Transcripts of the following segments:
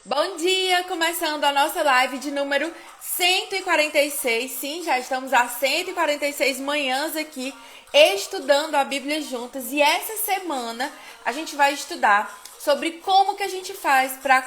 Bom dia! Começando a nossa live de número 146. Sim, já estamos há 146 manhãs aqui estudando a Bíblia juntas. E essa semana a gente vai estudar sobre como que a gente faz para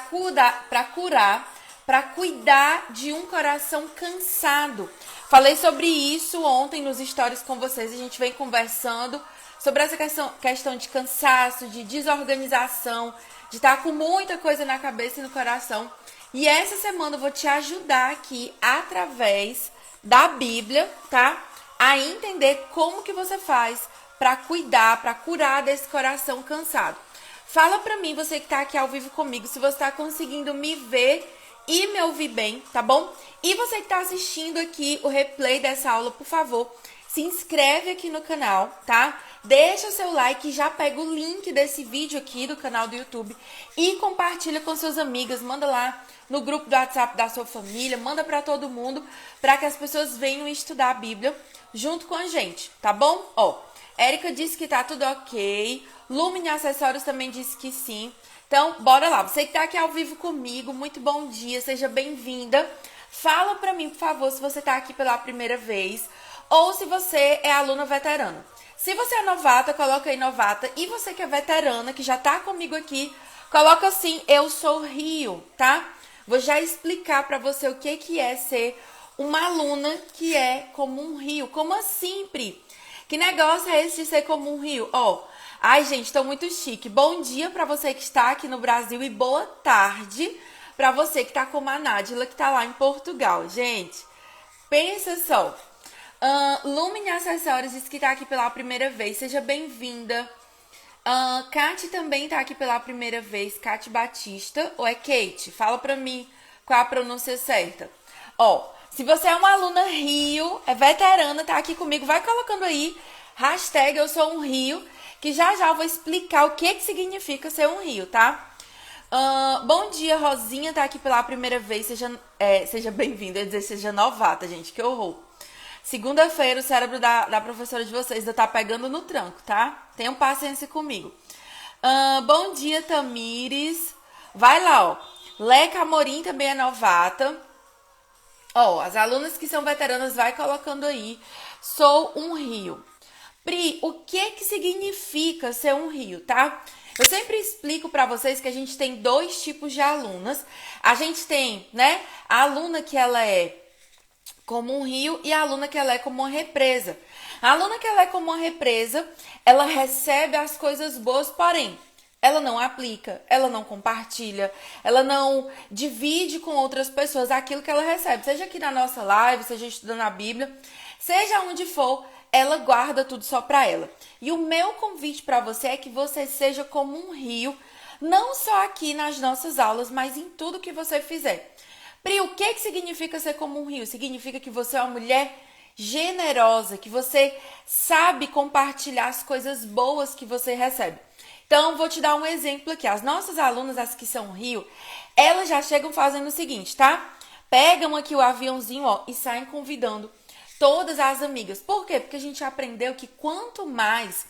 cuidar de um coração cansado. Falei sobre isso ontem nos stories com vocês. A gente vem conversando sobre essa questão de cansaço, de desorganização, de estar com muita coisa na cabeça e no coração. E essa semana eu vou te ajudar aqui, através da Bíblia, tá? A entender como que você faz para cuidar, para curar desse coração cansado. Fala pra mim, você que tá aqui ao vivo comigo, se você tá conseguindo me ver e me ouvir bem, tá bom? E você que tá assistindo aqui o replay dessa aula, por favor, se inscreve aqui no canal, tá? Deixa seu like, já pega o link desse vídeo aqui do canal do YouTube e compartilha com suas amigas, manda lá no grupo do WhatsApp da sua família, manda pra todo mundo, pra que as pessoas venham estudar a Bíblia junto com a gente, tá bom? Ó, Érica disse que tá tudo ok, Lumine Acessórios também disse que sim. Então, bora lá. Você que tá aqui ao vivo comigo, muito bom dia, seja bem-vinda. Fala pra mim, por favor, se você tá aqui pela primeira vez ou se você é aluna veterana. Se você é novata, coloca aí novata. E você que é veterana, que já tá comigo aqui, coloca assim, eu sou Rio, tá? Vou já explicar pra você o que é ser uma aluna que é como um rio. Como assim, Pri? Que negócio é esse de ser como um rio? Ó, ai, gente, tô muito chique. Bom dia pra você que está aqui no Brasil e boa tarde pra você que tá como a Nádila, que tá lá em Portugal. Gente, pensa só. Lumine Acessórios disse que tá aqui pela primeira vez. Seja bem-vinda. Kate também tá aqui pela primeira vez. Kate Batista. Ou é Kate? Fala pra mim qual é a pronúncia certa. Ó, se você é uma aluna Rio, é veterana, tá aqui comigo, vai colocando aí hashtag eu sou um Rio, que já já eu vou explicar o que significa ser um Rio, tá? Bom dia, Rosinha tá aqui pela primeira vez. Seja bem-vinda. Eu ia dizer seja novata, gente, que horror. Segunda-feira o cérebro da professora de vocês ainda tá pegando no tranco, tá? Tenham paciência comigo. Bom dia, Tamires. Vai lá, ó. Leca Amorim também é novata. Ó, as alunas que são veteranas, vai colocando aí. Sou um rio. Pri, o que significa ser um rio, tá? Eu sempre explico pra vocês que a gente tem dois tipos de alunas. A gente tem, né, a aluna que ela é como um rio e a aluna que ela é como uma represa. A aluna que ela é como uma represa, ela recebe as coisas boas, porém, ela não aplica, ela não compartilha, ela não divide com outras pessoas aquilo que ela recebe. Seja aqui na nossa live, seja estudando a Bíblia, seja onde for, ela guarda tudo só pra ela. E o meu convite pra você é que você seja como um rio, não só aqui nas nossas aulas, mas em tudo que você fizer. Pri, o que significa ser como um rio? Significa que você é uma mulher generosa, que você sabe compartilhar as coisas boas que você recebe. Então, vou te dar um exemplo aqui. As nossas alunas, as que são rio, elas já chegam fazendo o seguinte, tá? Pegam aqui o aviãozinho, ó, e saem convidando todas as amigas. Por quê? Porque a gente aprendeu que quanto mais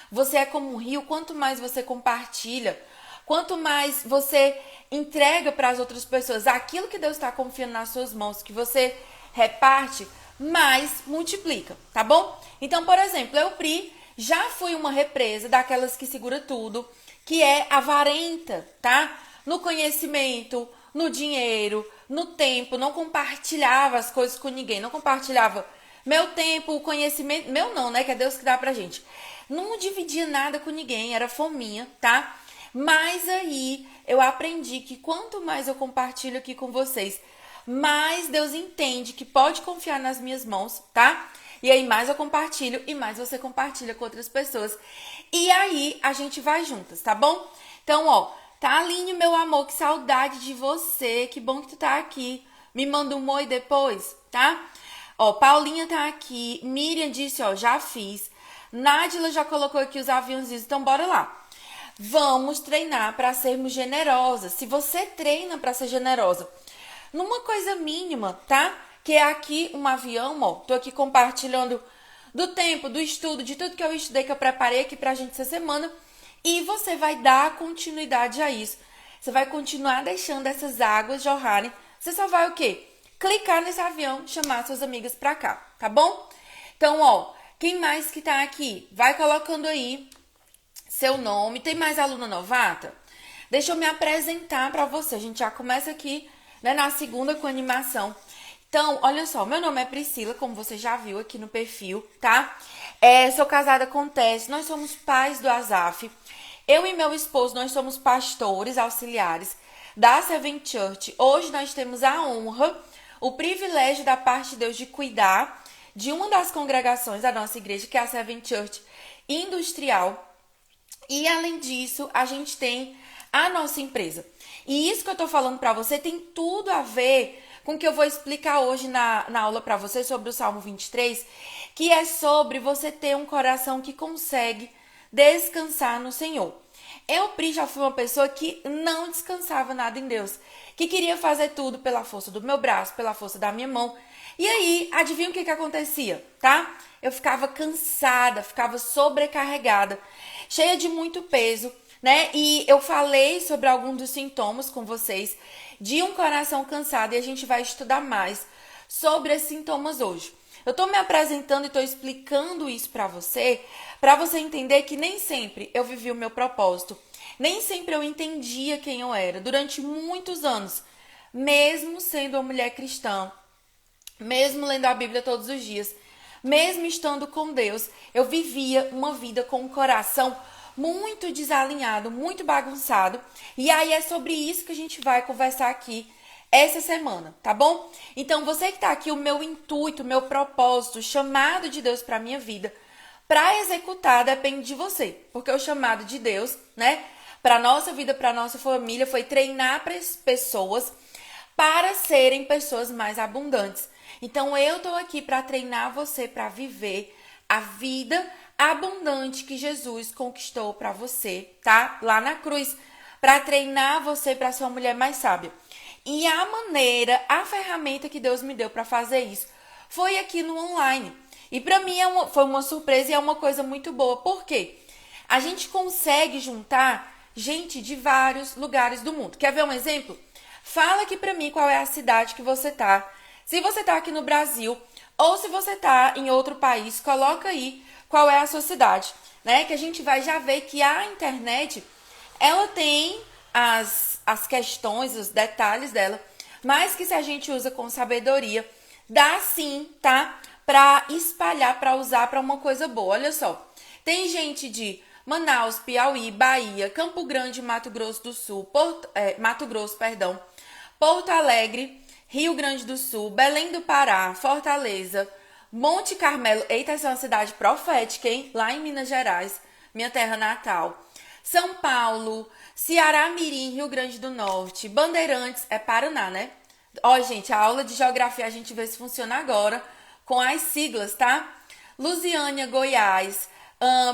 você é como um rio, quanto mais você compartilha, quanto mais você entrega para as outras pessoas aquilo que Deus está confiando nas suas mãos, que você reparte, mais multiplica, tá bom? Então, por exemplo, eu, Pri, já fui uma represa daquelas que segura tudo, que é avarenta, tá? No conhecimento, no dinheiro, no tempo, não compartilhava as coisas com ninguém, não compartilhava meu tempo, o conhecimento, meu não, né? Que é Deus que dá pra gente. Não dividia nada com ninguém, era fominha, tá? Mas aí eu aprendi que quanto mais eu compartilho aqui com vocês, mais Deus entende que pode confiar nas minhas mãos, tá? E aí mais eu compartilho e mais você compartilha com outras pessoas. E aí a gente vai juntas, tá bom? Então, ó, tá, Aline, meu amor, que saudade de você, que bom que tu tá aqui. Me manda um oi depois, tá? Ó, Paulinha tá aqui, Miriam disse, ó, já fiz. Nádila já colocou aqui os aviãozinhos, então bora lá. Vamos treinar para sermos generosas. Se você treina para ser generosa numa coisa mínima, tá? Que é aqui um avião, ó. Tô aqui compartilhando do tempo, do estudo, de tudo que eu estudei, que eu preparei aqui pra gente essa semana. E você vai dar continuidade a isso. você vai continuar deixando essas águas jorrarem. Você só vai o quê? Clicar nesse avião, chamar suas amigas pra cá, tá bom? Então, ó, quem mais que tá aqui? Vai colocando aí seu nome. Tem mais aluna novata? Deixa eu me apresentar pra você. A gente já começa aqui, né, na segunda com animação. Então, olha só, meu nome é Priscila, como você já viu aqui no perfil, tá? Sou casada com Tess, nós somos pais do Azaf. Eu e meu esposo, nós somos pastores auxiliares da Seven Church. Hoje nós temos a honra, o privilégio da parte de Deus de cuidar de uma das congregações da nossa igreja, que é a Seven Church Industrial. E além disso, a gente tem a nossa empresa. E isso que eu tô falando pra você tem tudo a ver com o que eu vou explicar hoje na aula pra você sobre o Salmo 23, que é sobre você ter um coração que consegue descansar no Senhor. Eu, Pri, já fui uma pessoa que não descansava nada em Deus, que queria fazer tudo pela força do meu braço, pela força da minha mão. E aí, adivinha o que acontecia, tá? Eu ficava cansada, ficava sobrecarregada, cheia de muito peso, né? E eu falei sobre alguns dos sintomas com vocês de um coração cansado e a gente vai estudar mais sobre esses sintomas hoje. Eu tô me apresentando e tô explicando isso pra você entender que nem sempre eu vivi o meu propósito, nem sempre eu entendia quem eu era durante muitos anos, mesmo sendo uma mulher cristã, mesmo lendo a Bíblia todos os dias, mesmo estando com Deus, eu vivia uma vida com um coração muito desalinhado, muito bagunçado. E aí é sobre isso que a gente vai conversar aqui essa semana, tá bom? Então, você que tá aqui, o meu intuito, o meu propósito, o chamado de Deus pra minha vida, pra executar depende de você. Porque o chamado de Deus, né, pra nossa vida, pra nossa família, foi treinar pessoas para serem pessoas mais abundantes. Então, eu tô aqui pra treinar você pra viver a vida abundante que Jesus conquistou pra você, tá? Lá na cruz, pra treinar você pra ser uma mulher mais sábia. E a maneira, a ferramenta que Deus me deu pra fazer isso foi aqui no online. E pra mim foi uma surpresa e é uma coisa muito boa. Por quê? A gente consegue juntar gente de vários lugares do mundo. Quer ver um exemplo? Fala aqui pra mim qual é a cidade que você tá. Se você tá aqui no Brasil ou se você tá em outro país, coloca aí qual é a sua cidade, né? Que a gente vai já ver que a internet, ela tem as questões, os detalhes dela, mas que se a gente usa com sabedoria, dá sim, tá? Pra espalhar, pra usar pra uma coisa boa. Olha só, tem gente de Manaus, Piauí, Bahia, Campo Grande, Mato Grosso do Sul, Porto Alegre, Rio Grande do Sul, Belém do Pará, Fortaleza, Monte Carmelo, eita, essa é uma cidade profética, hein? Lá em Minas Gerais, minha terra natal. São Paulo, Ceará, Mirim, Rio Grande do Norte, Bandeirantes, é Paraná, né? Ó, gente, a aula de geografia a gente vê se funciona agora com as siglas, tá? Lusiânia, Goiás,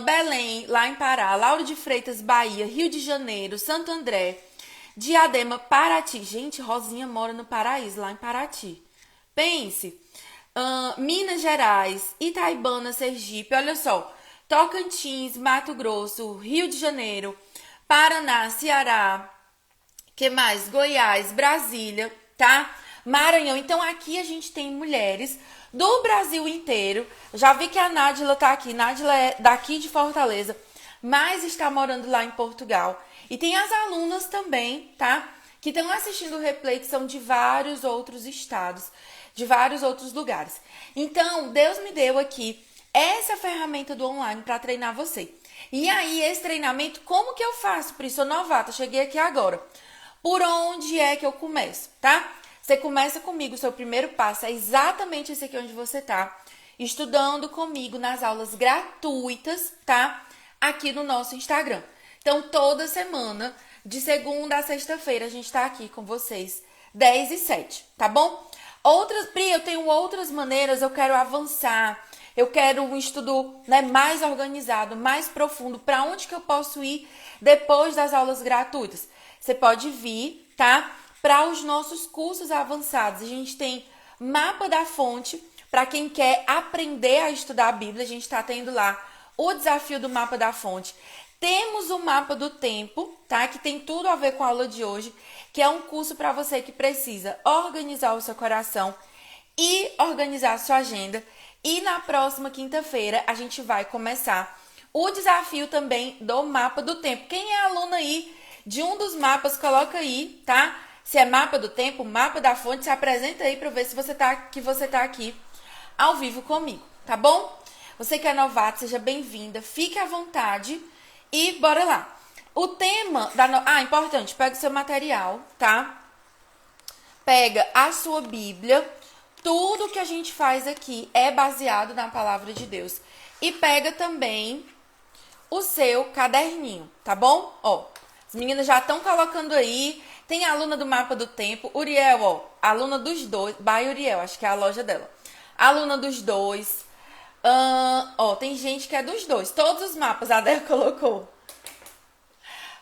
Belém, lá em Pará, Lauro de Freitas, Bahia, Rio de Janeiro, Santo André, Diadema, Paraty. Gente, Rosinha mora no Paraíso, lá em Paraty. Pense. Minas Gerais, Itaibana, Sergipe, olha só. Tocantins, Mato Grosso, Rio de Janeiro, Paraná, Ceará, que mais? Goiás, Brasília, tá? Maranhão. Então aqui a gente tem mulheres do Brasil inteiro. Já vi que a Nádila tá aqui. Nádila é daqui de Fortaleza, mas está morando lá em Portugal. E tem as alunas também, tá? Que estão assistindo o replay, que são de vários outros estados, de vários outros lugares. Então, Deus me deu aqui essa ferramenta do online para treinar você. E aí, esse treinamento, como que eu faço? Por isso, eu sou novata, cheguei aqui agora. Por onde é que eu começo, tá? Você começa comigo, o seu primeiro passo é exatamente esse aqui onde você tá, estudando comigo nas aulas gratuitas, tá? Aqui no nosso Instagram. Então, toda semana, de segunda a sexta-feira, a gente tá aqui com vocês, 10 e 7, tá bom? Pri, eu tenho outras maneiras, eu quero avançar, eu quero um estudo, né, mais organizado, mais profundo. Para onde que eu posso ir depois das aulas gratuitas? Você pode vir, tá? Para os nossos cursos avançados. A gente tem mapa da fonte, para quem quer aprender a estudar a Bíblia. A gente está tendo lá o desafio do mapa da fonte. Temos o mapa do tempo, tá? Que tem tudo a ver com a aula de hoje, que é um curso para você que precisa organizar o seu coração e organizar a sua agenda. E na próxima quinta-feira a gente vai começar o desafio também do mapa do tempo. Quem é aluno aí de um dos mapas, coloca aí, tá? Se é mapa do tempo, mapa da fonte, se apresenta aí para ver se você tá aqui ao vivo comigo, tá bom? Você que é novato, seja bem-vinda, fique à vontade e bora lá. O tema da... importante, pega o seu material, tá? Pega a sua Bíblia. Tudo que a gente faz aqui é baseado na palavra de Deus. E pega também o seu caderninho, tá bom? Ó, as meninas já estão colocando aí. Tem a aluna do mapa do tempo, Uriel, ó, aluna dos dois, by Uriel, acho que é a loja dela. Aluna dos dois. Ó, tem gente que é dos dois. Todos os mapas a Débora colocou.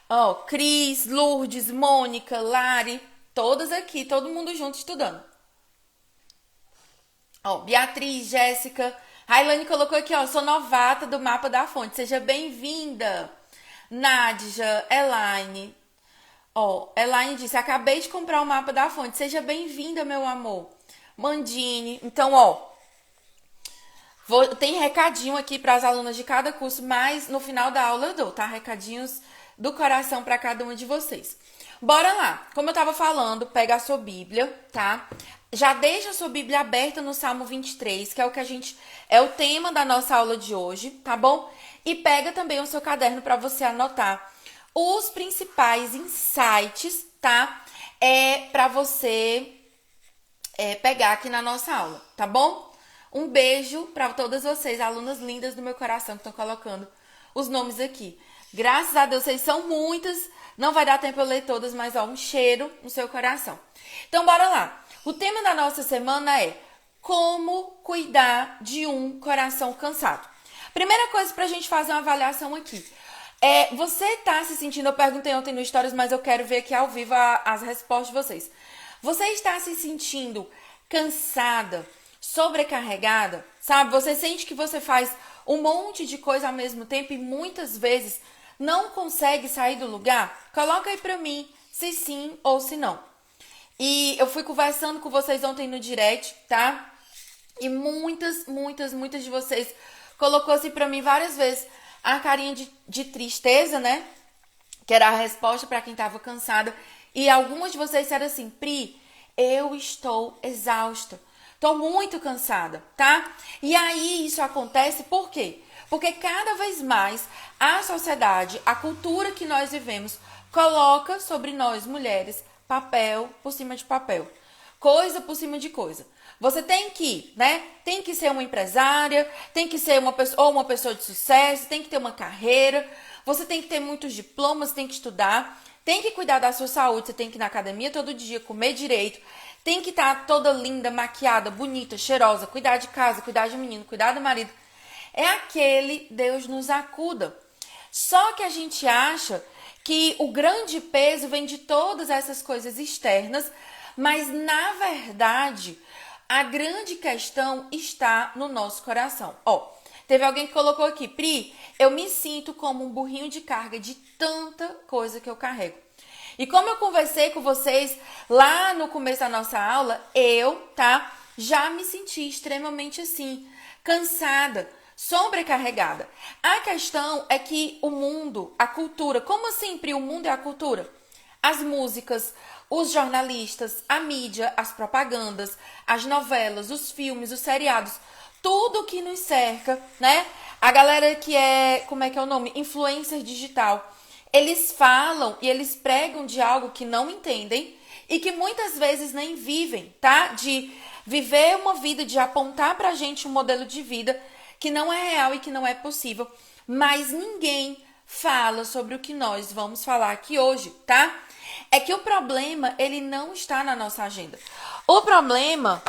Ó, Cris, Lourdes, Mônica, Lari, todas aqui, todo mundo junto estudando. Ó, Beatriz, Jéssica, Railane colocou aqui, ó, sou novata do mapa da fonte, seja bem-vinda. Nádia, Elaine, ó, Elaine disse, acabei de comprar o mapa da fonte, seja bem-vinda, meu amor. Mandine, então, ó, tem recadinho aqui para as alunas de cada curso, mas no final da aula eu dou, tá? Recadinhos do coração para cada uma de vocês. Bora lá. Como eu tava falando, pega a sua Bíblia, tá? Já deixa a sua Bíblia aberta no Salmo 23, que é o que é o tema da nossa aula de hoje, tá bom? E pega também o seu caderno para você anotar os principais insights, tá? Para você pegar aqui na nossa aula, tá bom? Um beijo para todas vocês, alunas lindas do meu coração que estão colocando os nomes aqui. Graças a Deus, vocês são muitas. Não vai dar tempo eu ler todas, mas ó, um cheiro no seu coração. Então, bora lá. O tema da nossa semana é como cuidar de um coração cansado. Primeira coisa pra gente fazer uma avaliação aqui. Você tá se sentindo, eu perguntei ontem no Stories, mas eu quero ver aqui ao vivo as respostas de vocês. Você está se sentindo cansada, sobrecarregada, sabe? Você sente que você faz um monte de coisa ao mesmo tempo e muitas vezes não consegue sair do lugar? Coloca aí pra mim se sim ou se não. E eu fui conversando com vocês ontem no direct, tá? E muitas de vocês colocou assim pra mim várias vezes a carinha de tristeza, né? Que era a resposta pra quem tava cansada. E algumas de vocês disseram assim, Pri, eu estou exausta. Tô muito cansada, tá? E aí isso acontece por quê? Porque cada vez mais a sociedade, a cultura que nós vivemos, coloca sobre nós mulheres papel por cima de papel, coisa por cima de coisa. Você tem que, né? Tem que ser uma empresária, tem que ser uma pessoa de sucesso, tem que ter uma carreira, você tem que ter muitos diplomas, tem que estudar, tem que cuidar da sua saúde, você tem que ir na academia todo dia, comer direito, tem que estar toda linda, maquiada, bonita, cheirosa, cuidar de casa, cuidar de menino, cuidar do marido. É aquele Deus nos acuda. Só que a gente acha que o grande peso vem de todas essas coisas externas, mas na verdade a grande questão está no nosso coração. Ó, teve alguém que colocou aqui, Pri, eu me sinto como um burrinho de carga de tanta coisa que eu carrego. E como eu conversei com vocês lá no começo da nossa aula, já me senti extremamente assim, cansada, sobrecarregada. A questão é que o mundo, a cultura, como assim, Pri, o mundo é a cultura? As músicas, os jornalistas, a mídia, as propagandas, as novelas, os filmes, os seriados, tudo que nos cerca, né? A galera que é, como é que é o nome? Influencer digital. Eles falam e eles pregam de algo que não entendem e que muitas vezes nem vivem, tá? De viver uma vida, de apontar pra gente um modelo de vida que não é real e que não é possível. Mas ninguém fala sobre o que nós vamos falar aqui hoje, tá? É que o problema, ele não está na nossa agenda. O problema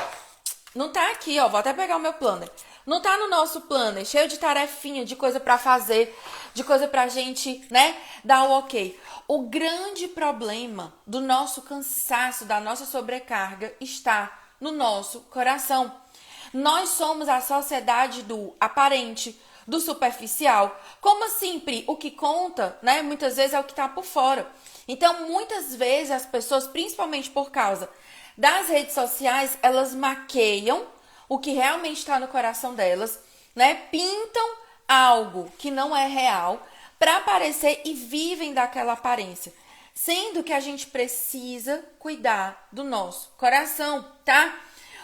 não tá aqui, ó. Vou até pegar o meu planner. Não tá no nosso planner, cheio de tarefinha, de coisa pra fazer, de coisa pra gente, né, dar o ok. O grande problema do nosso cansaço, da nossa sobrecarga, está no nosso coração. Nós somos a sociedade do aparente, do superficial. Como assim, Pri? O que conta, né? Muitas vezes é o que está por fora. Então, muitas vezes as pessoas, principalmente por causa das redes sociais, elas maqueiam o que realmente está no coração delas, né? Pintam algo que não é real para aparecer e vivem daquela aparência. Sendo que a gente precisa cuidar do nosso coração, tá?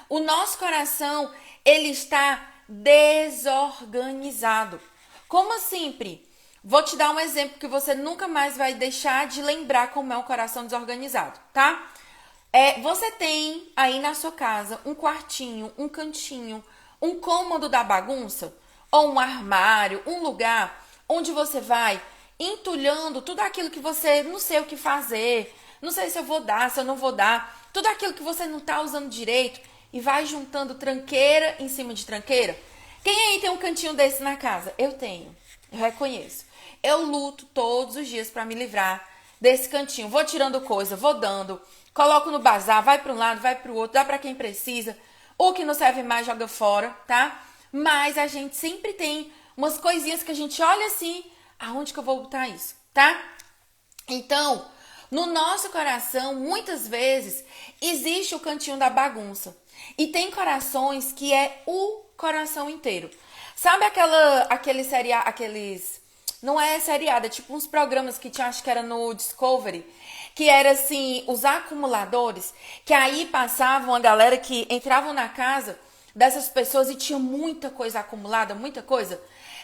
O nosso coração, ele está desorganizado. Como assim, Pri? Vou te dar um exemplo que você nunca mais vai deixar de lembrar como é um coração desorganizado, tá? Você tem aí na sua casa um quartinho, um cantinho, um cômodo da bagunça, ou um armário, um lugar onde você vai entulhando tudo aquilo que você não sei o que fazer, não sei se eu vou dar, se eu não vou dar, tudo aquilo que você não tá usando direito e vai juntando tranqueira em cima de tranqueira. Quem aí tem um cantinho desse na casa? Eu tenho, eu reconheço. Eu luto todos os dias para me livrar desse cantinho. Vou tirando coisa, vou dando, coloco no bazar, vai para um lado, vai para o outro, dá para quem precisa. O que não serve mais joga fora, tá? Mas a gente sempre tem umas coisinhas que a gente olha assim, aonde que eu vou botar isso, tá? Então, no nosso coração, muitas vezes, existe o cantinho da bagunça. E tem corações que é o coração inteiro. Sabe aqueles... Não é seriado, é tipo uns programas que tinha, acho que era no Discovery, que era assim, os acumuladores, que aí passavam a galera que entravam na casa dessas pessoas e tinha muita coisa acumulada, muita coisa.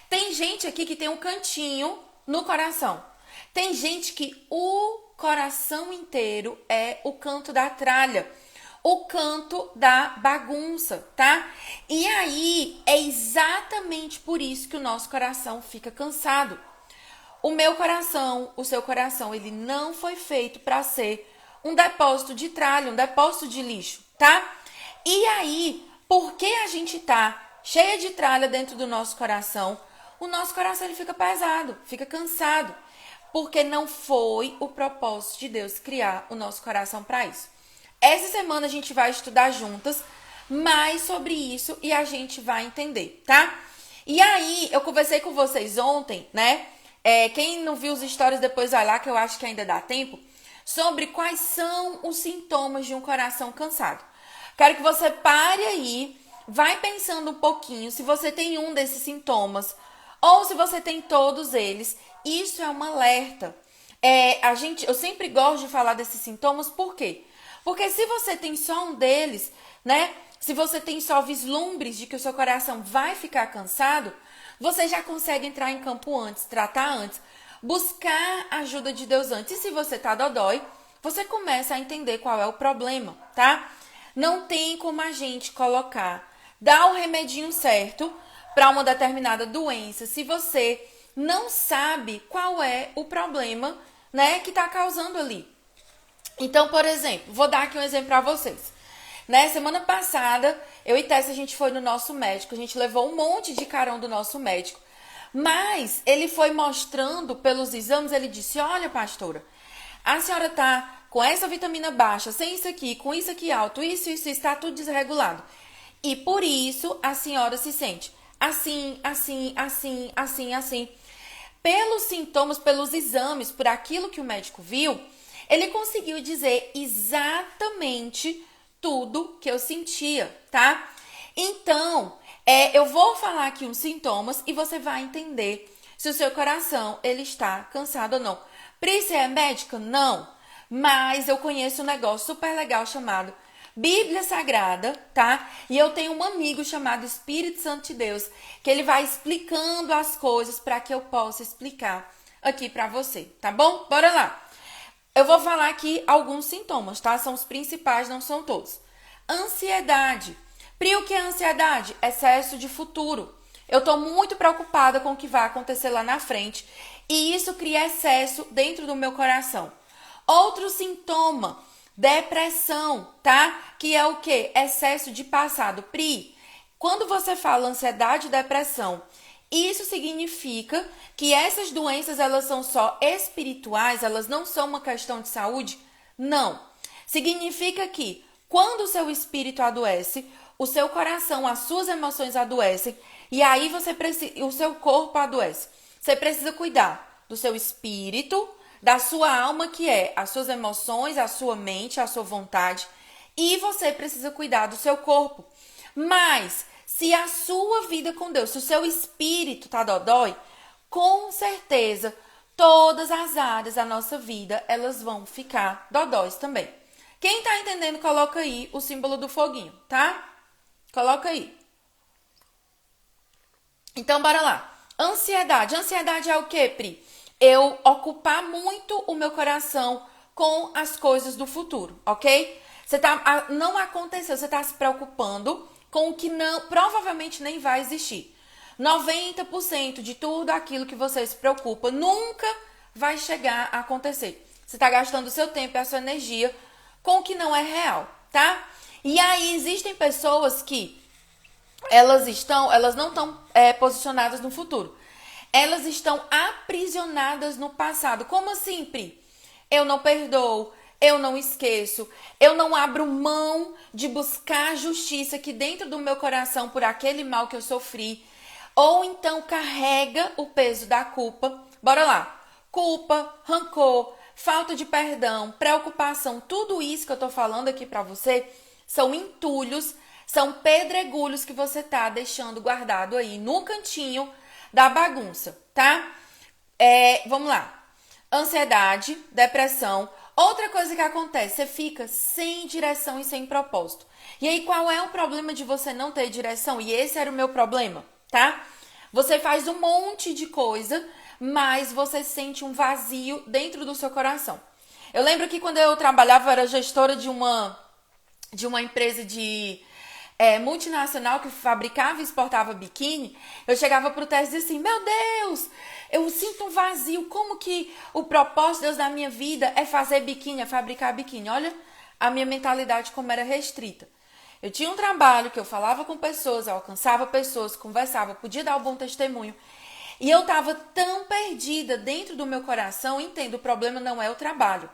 Tem gente aqui que tem um cantinho no coração. Tem gente que o coração inteiro é o canto da tralha, o canto da bagunça, tá? E aí é exatamente por isso que o nosso coração fica cansado. O meu coração, o seu coração, ele não foi feito para ser um depósito de tralha, um depósito de lixo, tá? E aí, porque a gente tá cheia de tralha dentro do nosso coração, o nosso coração ele fica pesado, fica cansado, porque não foi o propósito de Deus criar o nosso coração para isso. Essa semana a gente vai estudar juntas mais sobre isso e a gente vai entender, tá? E aí, eu conversei com vocês ontem, né? Quem não viu os stories depois vai lá, que eu acho que ainda dá tempo, sobre quais são os sintomas de um coração cansado. Quero que você pare aí, vai pensando um pouquinho se você tem um desses sintomas ou se você tem todos eles. Isso é um alerta. Eu sempre gosto de falar desses sintomas, por quê? Porque se você tem só um deles, né? Se você tem só vislumbres de que o seu coração vai ficar cansado, você já consegue entrar em campo antes, tratar antes, buscar a ajuda de Deus antes. E se você tá dodói, você começa a entender qual é o problema, tá? Não tem como a gente dar o remedinho certo para uma determinada doença se você não sabe qual é o problema, né, que tá causando ali. Então, por exemplo, vou dar aqui um exemplo para vocês. Semana passada, eu e Tessa, a gente foi no nosso médico, a gente levou um monte de carão do nosso médico, mas ele foi mostrando pelos exames, ele disse, olha, pastora, a senhora tá com essa vitamina baixa, sem isso aqui, com isso aqui alto, isso, está tudo desregulado. E por isso a senhora se sente assim. Pelos sintomas, pelos exames, por aquilo que o médico viu, ele conseguiu dizer exatamente tudo que eu sentia, tá? Então, eu vou falar aqui uns sintomas e você vai entender se o seu coração ele está cansado ou não. Pri, você é médica? Não. Mas eu conheço um negócio super legal chamado Bíblia Sagrada, tá? E eu tenho um amigo chamado Espírito Santo de Deus, que ele vai explicando as coisas para que eu possa explicar aqui para você, tá bom? Bora lá. Eu vou falar aqui alguns sintomas, tá? São os principais, não são todos. Ansiedade. Pri, o que é ansiedade? Excesso de futuro. Eu tô muito preocupada com o que vai acontecer lá na frente e isso cria excesso dentro do meu coração. Outro sintoma, depressão, tá? Que é o quê? Excesso de passado. Pri, quando você fala ansiedade e depressão, isso significa que essas doenças, elas são só espirituais, elas não são uma questão de saúde? Não. Significa que quando o seu espírito adoece, o seu coração, as suas emoções adoecem E aí o seu corpo adoece. Você precisa cuidar do seu espírito, da sua alma, que é as suas emoções, a sua mente, a sua vontade. E você precisa cuidar do seu corpo. Mas, se a sua vida com Deus, se o seu espírito tá dodói, com certeza, todas as áreas da nossa vida, elas vão ficar dodóis também. Quem tá entendendo, coloca aí o símbolo do foguinho, tá? Coloca aí. Então, bora lá. Ansiedade. Ansiedade é o quê, Pri? Eu ocupar muito o meu coração com as coisas do futuro, ok? Não aconteceu, você tá se preocupando com o que provavelmente nem vai existir. 90% de tudo aquilo que você se preocupa nunca vai chegar a acontecer. Você tá gastando o seu tempo e a sua energia com o que não é real, tá? E aí existem pessoas que elas não estão posicionadas no futuro. Elas estão aprisionadas no passado. Como assim, Pri? Eu não perdoo, eu não esqueço, eu não abro mão de buscar justiça aqui dentro do meu coração por aquele mal que eu sofri. Ou então carrega o peso da culpa. Bora lá. Culpa, rancor, falta de perdão, preocupação, tudo isso que eu tô falando aqui pra você são entulhos, são pedregulhos que você tá deixando guardado aí no cantinho da bagunça, tá? Vamos lá. Ansiedade, depressão. Outra coisa que acontece, você fica sem direção e sem propósito. E aí, qual é o problema de você não ter direção? E esse era o meu problema, tá? Você faz um monte de coisa, mas você sente um vazio dentro do seu coração. Eu lembro que quando eu trabalhava, eu era gestora de uma empresa de multinacional que fabricava e exportava biquíni. Eu chegava pro teste e dizia assim, meu Deus, eu sinto um vazio. Como que o propósito de Deus na minha vida é fazer biquíni, é fabricar biquíni? Olha a minha mentalidade como era restrita. Eu tinha um trabalho que eu falava com pessoas, eu alcançava pessoas, conversava, podia dar um bom testemunho. E eu estava tão perdida dentro do meu coração, entendo, o problema não é o trabalho.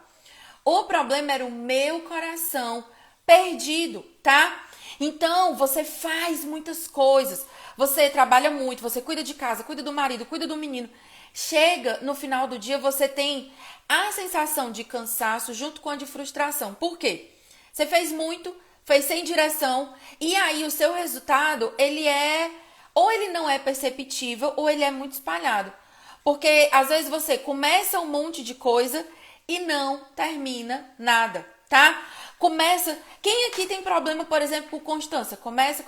O problema era o meu coração perdido, tá? Então, você faz muitas coisas, você trabalha muito, você cuida de casa, cuida do marido, cuida do menino. Chega no final do dia, você tem a sensação de cansaço junto com a de frustração. Por quê? Você fez muito, fez sem direção, e aí o seu resultado, ou ele não é perceptível, ou ele é muito espalhado. Porque às vezes você começa um monte de coisa e não termina nada, tá? Quem aqui tem problema, por exemplo, com constância? Começa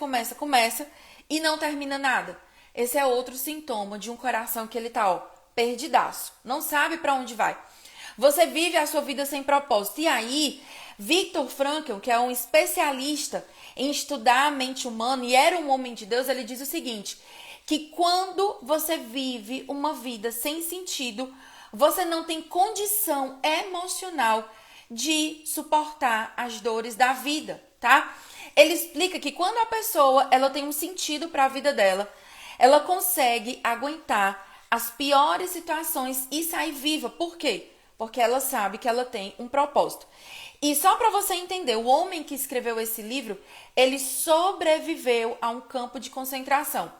e não termina nada. Esse é outro sintoma de um coração que ele tá, perdidaço. Não sabe para onde vai. Você vive a sua vida sem propósito. E aí, Viktor Frankl, que é um especialista em estudar a mente humana e era um homem de Deus, ele diz o seguinte, que quando você vive uma vida sem sentido, você não tem condição emocional de suportar as dores da vida, tá? Ele explica que quando a pessoa ela tem um sentido para a vida dela, ela consegue aguentar as piores situações e sair viva. Por quê? Porque ela sabe que ela tem um propósito. E só para você entender, o homem que escreveu esse livro, ele sobreviveu a um campo de concentração.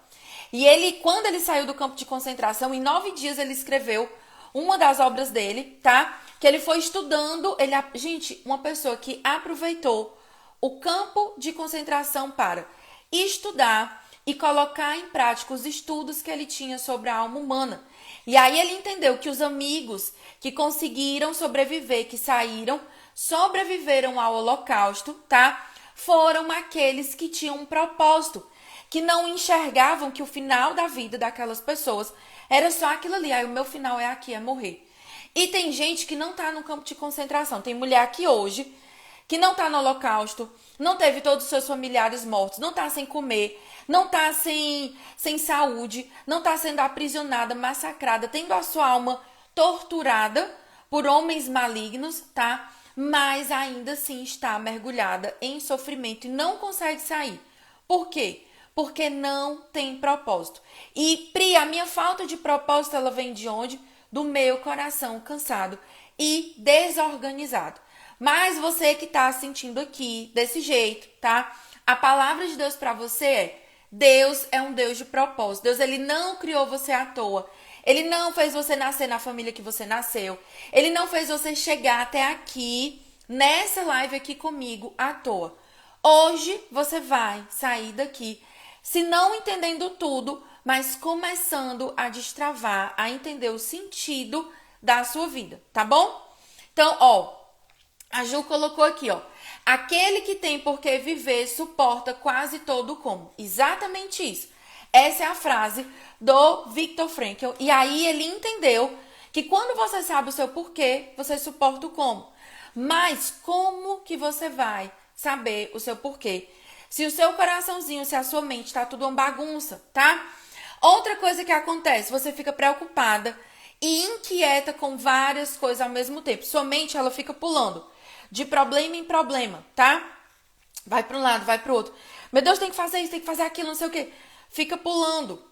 E quando ele saiu do campo de concentração, em 9 dias ele escreveu uma das obras dele, tá? Que ele foi estudando, gente, uma pessoa que aproveitou o campo de concentração para estudar e colocar em prática os estudos que ele tinha sobre a alma humana. E aí ele entendeu que os amigos que conseguiram sobreviver, que sobreviveram ao Holocausto, tá? Foram aqueles que tinham um propósito, que não enxergavam que o final da vida daquelas pessoas era só aquilo ali. Aí o meu final é aqui, é morrer. E tem gente que não tá no campo de concentração. Tem mulher aqui hoje que não tá no Holocausto, não teve todos os seus familiares mortos, não tá sem comer, não tá sem saúde, não tá sendo aprisionada, massacrada, tendo a sua alma torturada por homens malignos, tá? Mas ainda assim está mergulhada em sofrimento e não consegue sair. Por quê? Porque não tem propósito. E, Pri, a minha falta de propósito, ela vem de onde? Do meu coração cansado e desorganizado. Mas você que está sentindo aqui desse jeito, tá? A palavra de Deus para você é: Deus é um Deus de propósito. Deus, ele não criou você à toa. Ele não fez você nascer na família que você nasceu. Ele não fez você chegar até aqui, nessa live aqui comigo, à toa. Hoje você vai sair daqui, se não entendendo tudo, mas começando a destravar, a entender o sentido da sua vida, tá bom? Então, ó, a Ju colocou aqui, ó. Aquele que tem por que viver suporta quase todo o como. Exatamente isso. Essa é a frase do Viktor Frankl. E aí ele entendeu que quando você sabe o seu porquê, você suporta o como. Mas como que você vai saber o seu porquê? Se o seu coraçãozinho, se a sua mente está tudo uma bagunça, tá? Outra coisa que acontece, você fica preocupada e inquieta com várias coisas ao mesmo tempo. Sua mente, ela fica pulando de problema em problema, tá? Vai para um lado, vai para o outro. Meu Deus, tem que fazer isso, tem que fazer aquilo, não sei o quê. Fica pulando.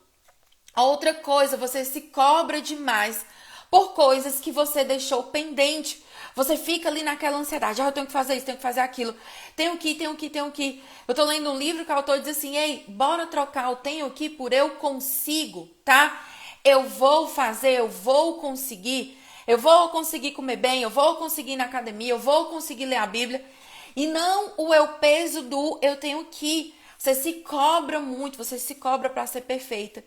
Outra coisa, você se cobra demais por coisas que você deixou pendente. Você fica ali naquela ansiedade. Eu tenho que fazer isso, tenho que fazer aquilo. Tenho que ir. Eu tô lendo um livro que o autor diz assim, ei, bora trocar o tenho que por eu consigo, tá? Eu vou fazer, eu vou conseguir. Eu vou conseguir comer bem, eu vou conseguir ir na academia, eu vou conseguir ler a Bíblia. E não o eu peso do eu tenho que. Você se cobra muito, você se cobra para ser perfeita.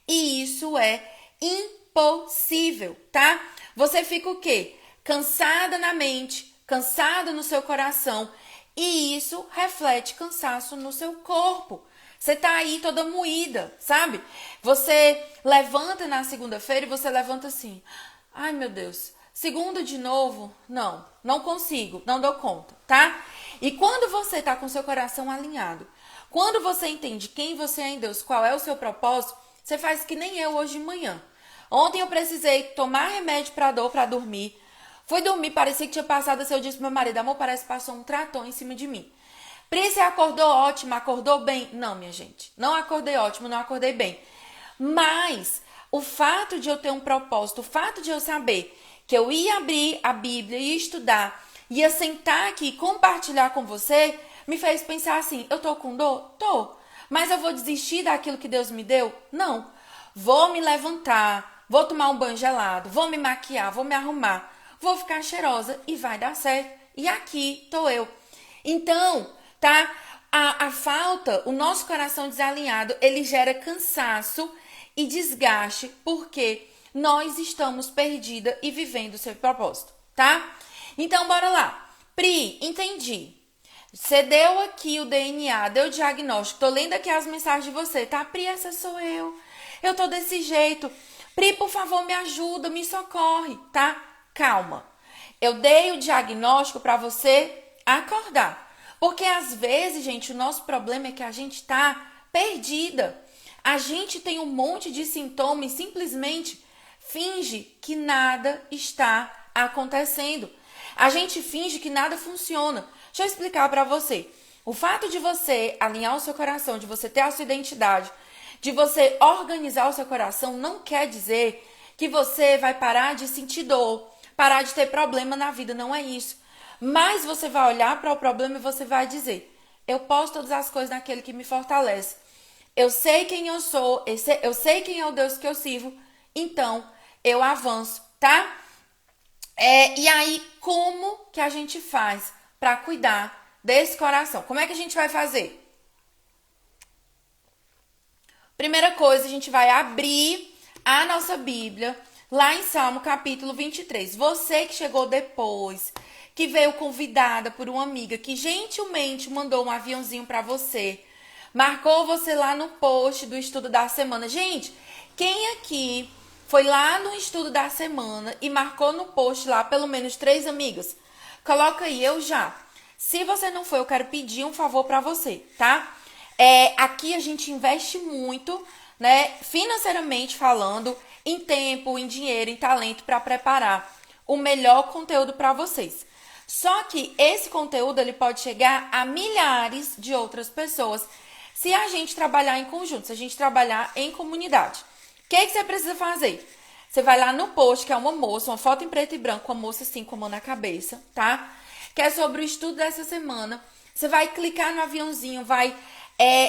E isso é impossível, tá? Você fica o quê? Cansada na mente, cansada no seu coração. E isso reflete cansaço no seu corpo. Você tá aí toda moída, sabe? Você levanta na segunda-feira e você levanta assim. Ai, meu Deus, segunda de novo? Não consigo, não dou conta, tá? E quando você tá com seu coração alinhado, quando você entende quem você é em Deus, qual é o seu propósito, você faz que nem eu hoje de manhã. Ontem eu precisei tomar remédio pra dor, pra dormir. Fui dormir, parecia que tinha passado, assim, eu disse pro meu marido, amor, parece que passou um trator em cima de mim. Pri, você acordou ótimo, acordou bem? Não, minha gente, não acordei ótimo, não acordei bem. Mas o fato de eu ter um propósito, o fato de eu saber que eu ia abrir a Bíblia, ia estudar, ia sentar aqui e compartilhar com você, me fez pensar assim, eu tô com dor? Tô. Mas eu vou desistir daquilo que Deus me deu? Não. Vou me levantar, vou tomar um banho gelado, vou me maquiar, vou me arrumar, vou ficar cheirosa e vai dar certo. E aqui tô eu. Então, tá? A falta, o nosso coração desalinhado, ele gera cansaço e desgaste porque nós estamos perdidas e vivendo o seu propósito, tá? Então, bora lá. Pri, entendi. Você deu aqui o DNA, deu o diagnóstico. Tô lendo aqui as mensagens de você, tá? Pri, essa sou eu. Eu tô desse jeito. Pri, por favor, me ajuda, me socorre, tá? Calma. Eu dei o diagnóstico para você acordar. Porque às vezes, gente, o nosso problema é que a gente tá perdida. A gente tem um monte de sintomas e simplesmente finge que nada está acontecendo. A gente finge que nada funciona. Deixa eu explicar para você. O fato de você alinhar o seu coração, de você ter a sua identidade, de você organizar o seu coração, não quer dizer que você vai parar de sentir dor, parar de ter problema na vida. Não é isso. Mas você vai olhar para o problema e você vai dizer, eu posso todas as coisas naquele que me fortalece. Eu sei quem eu sou, eu sei quem é o Deus que eu sirvo, então eu avanço, tá? E aí, como que a gente faz para cuidar desse coração? Como é que a gente vai fazer? Primeira coisa, a gente vai abrir a nossa Bíblia lá em Salmo capítulo 23. Você que chegou depois, que veio convidada por uma amiga que gentilmente mandou um aviãozinho para você, marcou você lá no post do estudo da semana. Gente, quem aqui foi lá no estudo da semana e marcou no post lá pelo menos 3 amigas? Coloca aí, eu já. Se você não foi, eu quero pedir um favor para você, tá? Aqui a gente investe muito, né, financeiramente falando, em tempo, em dinheiro, em talento para preparar o melhor conteúdo para vocês. Só que esse conteúdo ele pode chegar a milhares de outras pessoas se a gente trabalhar em conjunto, se a gente trabalhar em comunidade. O que você precisa fazer? Você vai lá no post, que é uma moça, uma foto em preto e branco, uma moça assim com a mão na cabeça, tá? Que é sobre o estudo dessa semana. Você vai clicar no aviãozinho, vai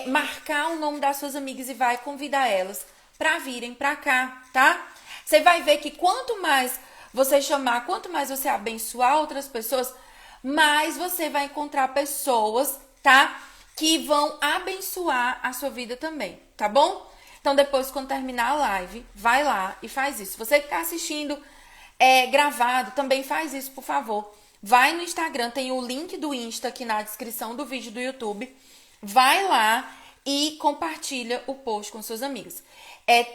marcar o nome das suas amigas e vai convidar elas para virem para cá, tá? Você vai ver que quanto mais você chamar, quanto mais você abençoar outras pessoas, mais você vai encontrar pessoas, tá? Que vão abençoar a sua vida também, tá bom? Então depois, quando terminar a live, vai lá e faz isso. Você que está assistindo gravado, também faz isso, por favor. Vai no Instagram, tem o link do Insta aqui na descrição do vídeo do YouTube. Vai lá e compartilha o post com seus amigos.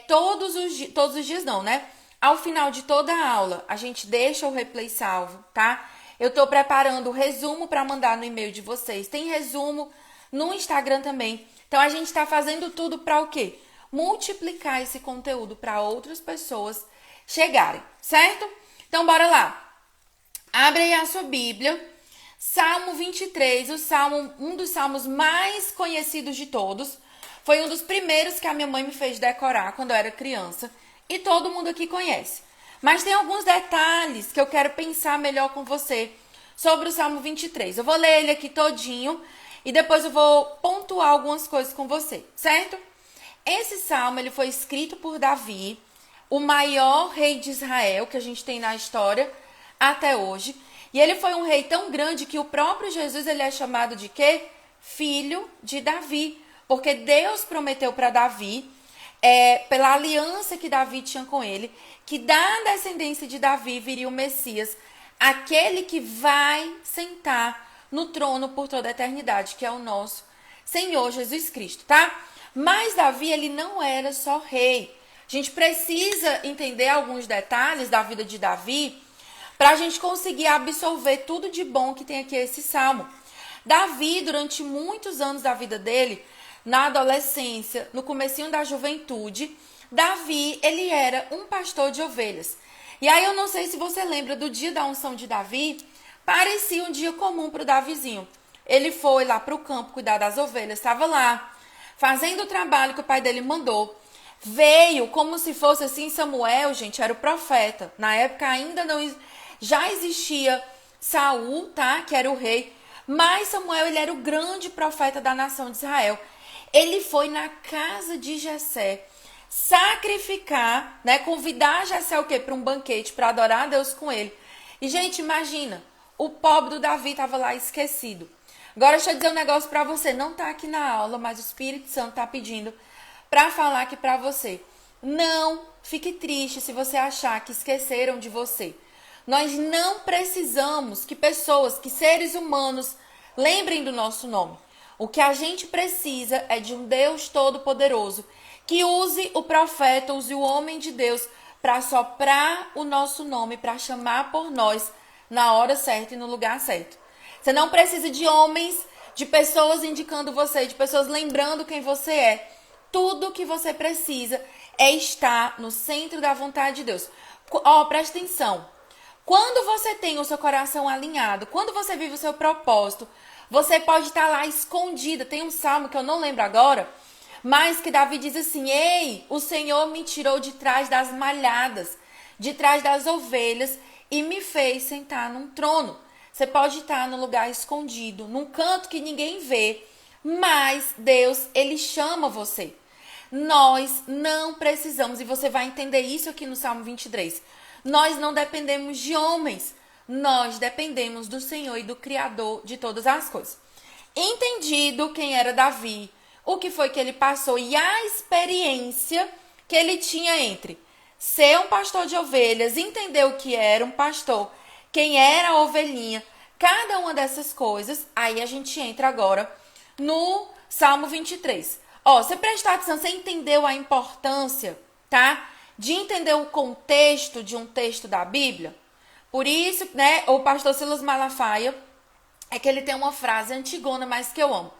Todos os dias não, né? Ao final de toda a aula, a gente deixa o replay salvo, tá? Eu tô preparando o resumo para mandar no e-mail de vocês. Tem resumo no Instagram também. Então, a gente tá fazendo tudo para o quê? Multiplicar esse conteúdo para outras pessoas chegarem, certo? Então, bora lá. Abre aí a sua Bíblia. Salmo 23, um dos salmos mais conhecidos de todos. Foi um dos primeiros que a minha mãe me fez decorar quando eu era criança. E todo mundo aqui conhece. Mas tem alguns detalhes que eu quero pensar melhor com você sobre o Salmo 23. Eu vou ler ele aqui todinho e depois eu vou pontuar algumas coisas com você, certo? Esse salmo ele foi escrito por Davi, o maior rei de Israel que a gente tem na história até hoje. E ele foi um rei tão grande que o próprio Jesus ele é chamado de quê? Filho de Davi. Porque Deus prometeu para Davi, pela aliança que Davi tinha com ele, que da descendência de Davi viria o Messias, aquele que vai sentar no trono por toda a eternidade, que é o nosso Senhor Jesus Cristo, tá? Mas Davi, ele não era só rei. A gente precisa entender alguns detalhes da vida de Davi para a gente conseguir absorver tudo de bom que tem aqui esse salmo. Davi, durante muitos anos da vida dele, na adolescência, no comecinho da juventude, Davi, ele era um pastor de ovelhas. E aí eu não sei se você lembra do dia da unção de Davi, parecia um dia comum para o Davizinho. Ele foi lá para o campo cuidar das ovelhas, estava lá, fazendo o trabalho que o pai dele mandou. Veio como se fosse assim, Samuel, gente, era o profeta. Na época ainda não, já existia Saul, tá? Que era o rei. Mas Samuel, ele era o grande profeta da nação de Israel. Ele foi na casa de Jessé sacrificar, né? Convidar Jessé o quê? Para um banquete, para adorar a Deus com ele. E, gente, imagina, o pobre do Davi estava lá esquecido. Agora, deixa eu dizer um negócio para você. Não tá aqui na aula, mas o Espírito Santo tá pedindo para falar aqui para você. Não fique triste se você achar que esqueceram de você. Nós não precisamos que pessoas, que seres humanos, lembrem do nosso nome. O que a gente precisa é de um Deus todo-poderoso que use o profeta, use o homem de Deus para soprar o nosso nome, para chamar por nós na hora certa e no lugar certo. Você não precisa de homens, de pessoas indicando você, de pessoas lembrando quem você é. Tudo que você precisa é estar no centro da vontade de Deus. Presta atenção. Quando você tem o seu coração alinhado, quando você vive o seu propósito, você pode estar lá escondida. Tem um salmo que eu não lembro agora, mas que Davi diz assim: ei, o Senhor me tirou de trás das malhadas, de trás das ovelhas e me fez sentar num trono. Você pode estar num lugar escondido, num canto que ninguém vê, mas Deus, ele chama você. Nós não precisamos, e você vai entender isso aqui no Salmo 23, nós não dependemos de homens. Nós dependemos do Senhor e do Criador de todas as coisas. Entendido quem era Davi, o que foi que ele passou e a experiência que ele tinha entre ser um pastor de ovelhas, entender o que era um pastor, quem era a ovelhinha, cada uma dessas coisas, aí a gente entra agora no Salmo 23. Você prestar atenção, você entendeu a importância, tá? De entender o contexto de um texto da Bíblia? Por isso, né, o pastor Silas Malafaia, é que ele tem uma frase antigona, mas que eu amo.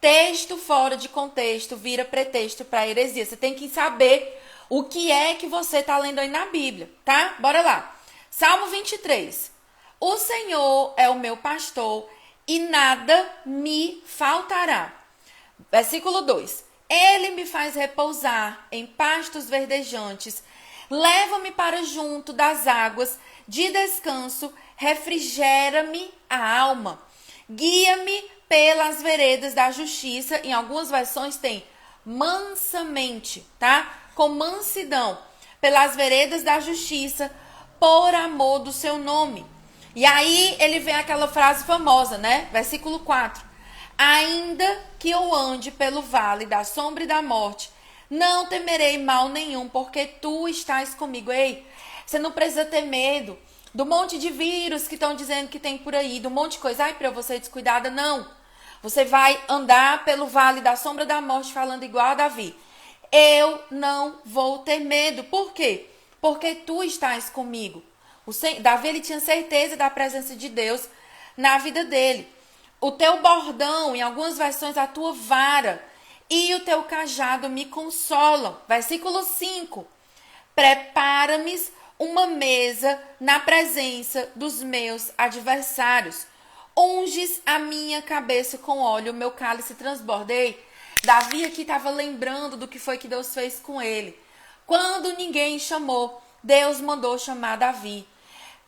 Texto fora de contexto vira pretexto para heresia. Você tem que saber o que é que você está lendo aí na Bíblia, tá? Bora lá. Salmo 23. O Senhor é o meu pastor e nada me faltará. Versículo 2. Ele me faz repousar em pastos verdejantes. Leva-me para junto das águas de descanso, refrigera-me a alma. Guia-me pelas veredas da justiça. Em algumas versões tem mansamente, tá? Com mansidão, pelas veredas da justiça, por amor do seu nome. E aí ele vem aquela frase famosa, né? Versículo 4. Ainda que eu ande pelo vale da sombra e da morte, não temerei mal nenhum, porque tu estás comigo. Ei, você não precisa ter medo do monte de vírus que estão dizendo que tem por aí, do monte de coisa. Ai, pra você descuidada, não. Você vai andar pelo vale da sombra da morte falando igual a Davi. Eu não vou ter medo. Por quê? Porque tu estás comigo. Davi, ele tinha certeza da presença de Deus na vida dele. O teu bordão, em algumas versões, a tua vara e o teu cajado me consolam. Versículo 5. Prepara-me uma mesa na presença dos meus adversários. Unges a minha cabeça com óleo, o meu cálice transbordei. Davi aqui estava lembrando do que foi que Deus fez com ele. Quando ninguém chamou, Deus mandou chamar Davi.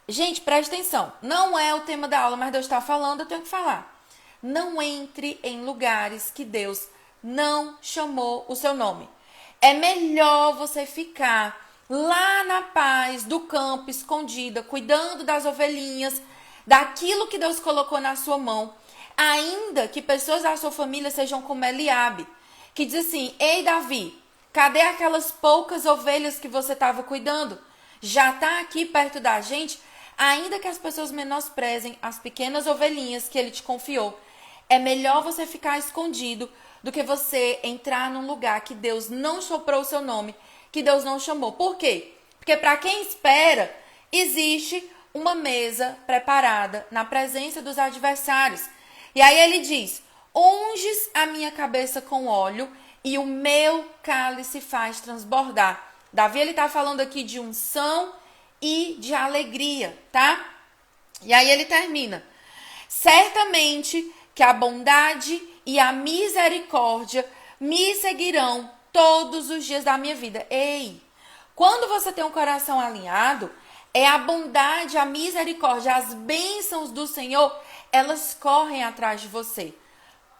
Gente, presta atenção. Não é o tema da aula, mas Deus está falando, eu tenho que falar. Não entre em lugares que Deus não chamou o seu nome. É melhor você ficar lá na paz do campo, escondida, cuidando das ovelhinhas, daquilo que Deus colocou na sua mão, ainda que pessoas da sua família sejam como Eliabe, que diz assim: ei Davi, cadê aquelas poucas ovelhas que você estava cuidando? Já está aqui perto da gente, ainda que as pessoas menosprezem as pequenas ovelhinhas que ele te confiou. É melhor você ficar escondido do que você entrar num lugar que Deus não soprou o seu nome, que Deus não chamou. Por quê? Porque para quem espera, existe uma mesa preparada na presença dos adversários. E aí ele diz: unges a minha cabeça com óleo e o meu cálice faz transbordar. Davi, ele tá falando aqui de unção e de alegria, tá? E aí ele termina: certamente que a bondade e a misericórdia me seguirão todos os dias da minha vida. Ei, quando você tem um coração alinhado, é a bondade, a misericórdia, as bênçãos do Senhor, elas correm atrás de você.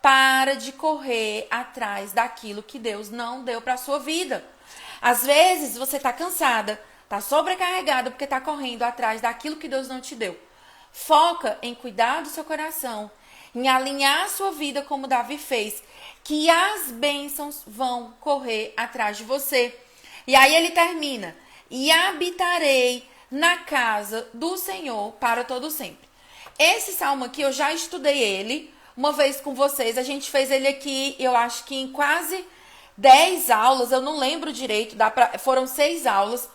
Para de correr atrás daquilo que Deus não deu para a sua vida. Às vezes você está cansada, está sobrecarregada porque está correndo atrás daquilo que Deus não te deu. Foca em cuidar do seu coração, em alinhar a sua vida como Davi fez, que as bênçãos vão correr atrás de você. E aí ele termina: e habitarei na casa do Senhor para todo sempre. Esse salmo aqui eu já estudei ele uma vez com vocês. A gente fez ele aqui, eu acho que em quase 10 aulas, eu não lembro direito, foram 6 aulas,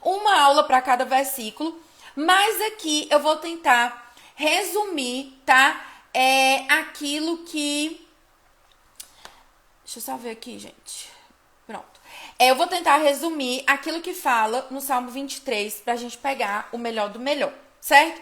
uma aula para cada versículo, mas aqui eu vou tentar resumir, tá? Aquilo que... Deixa eu só ver aqui, gente. Pronto. Eu vou tentar resumir aquilo que fala no Salmo 23 pra gente pegar o melhor do melhor, certo?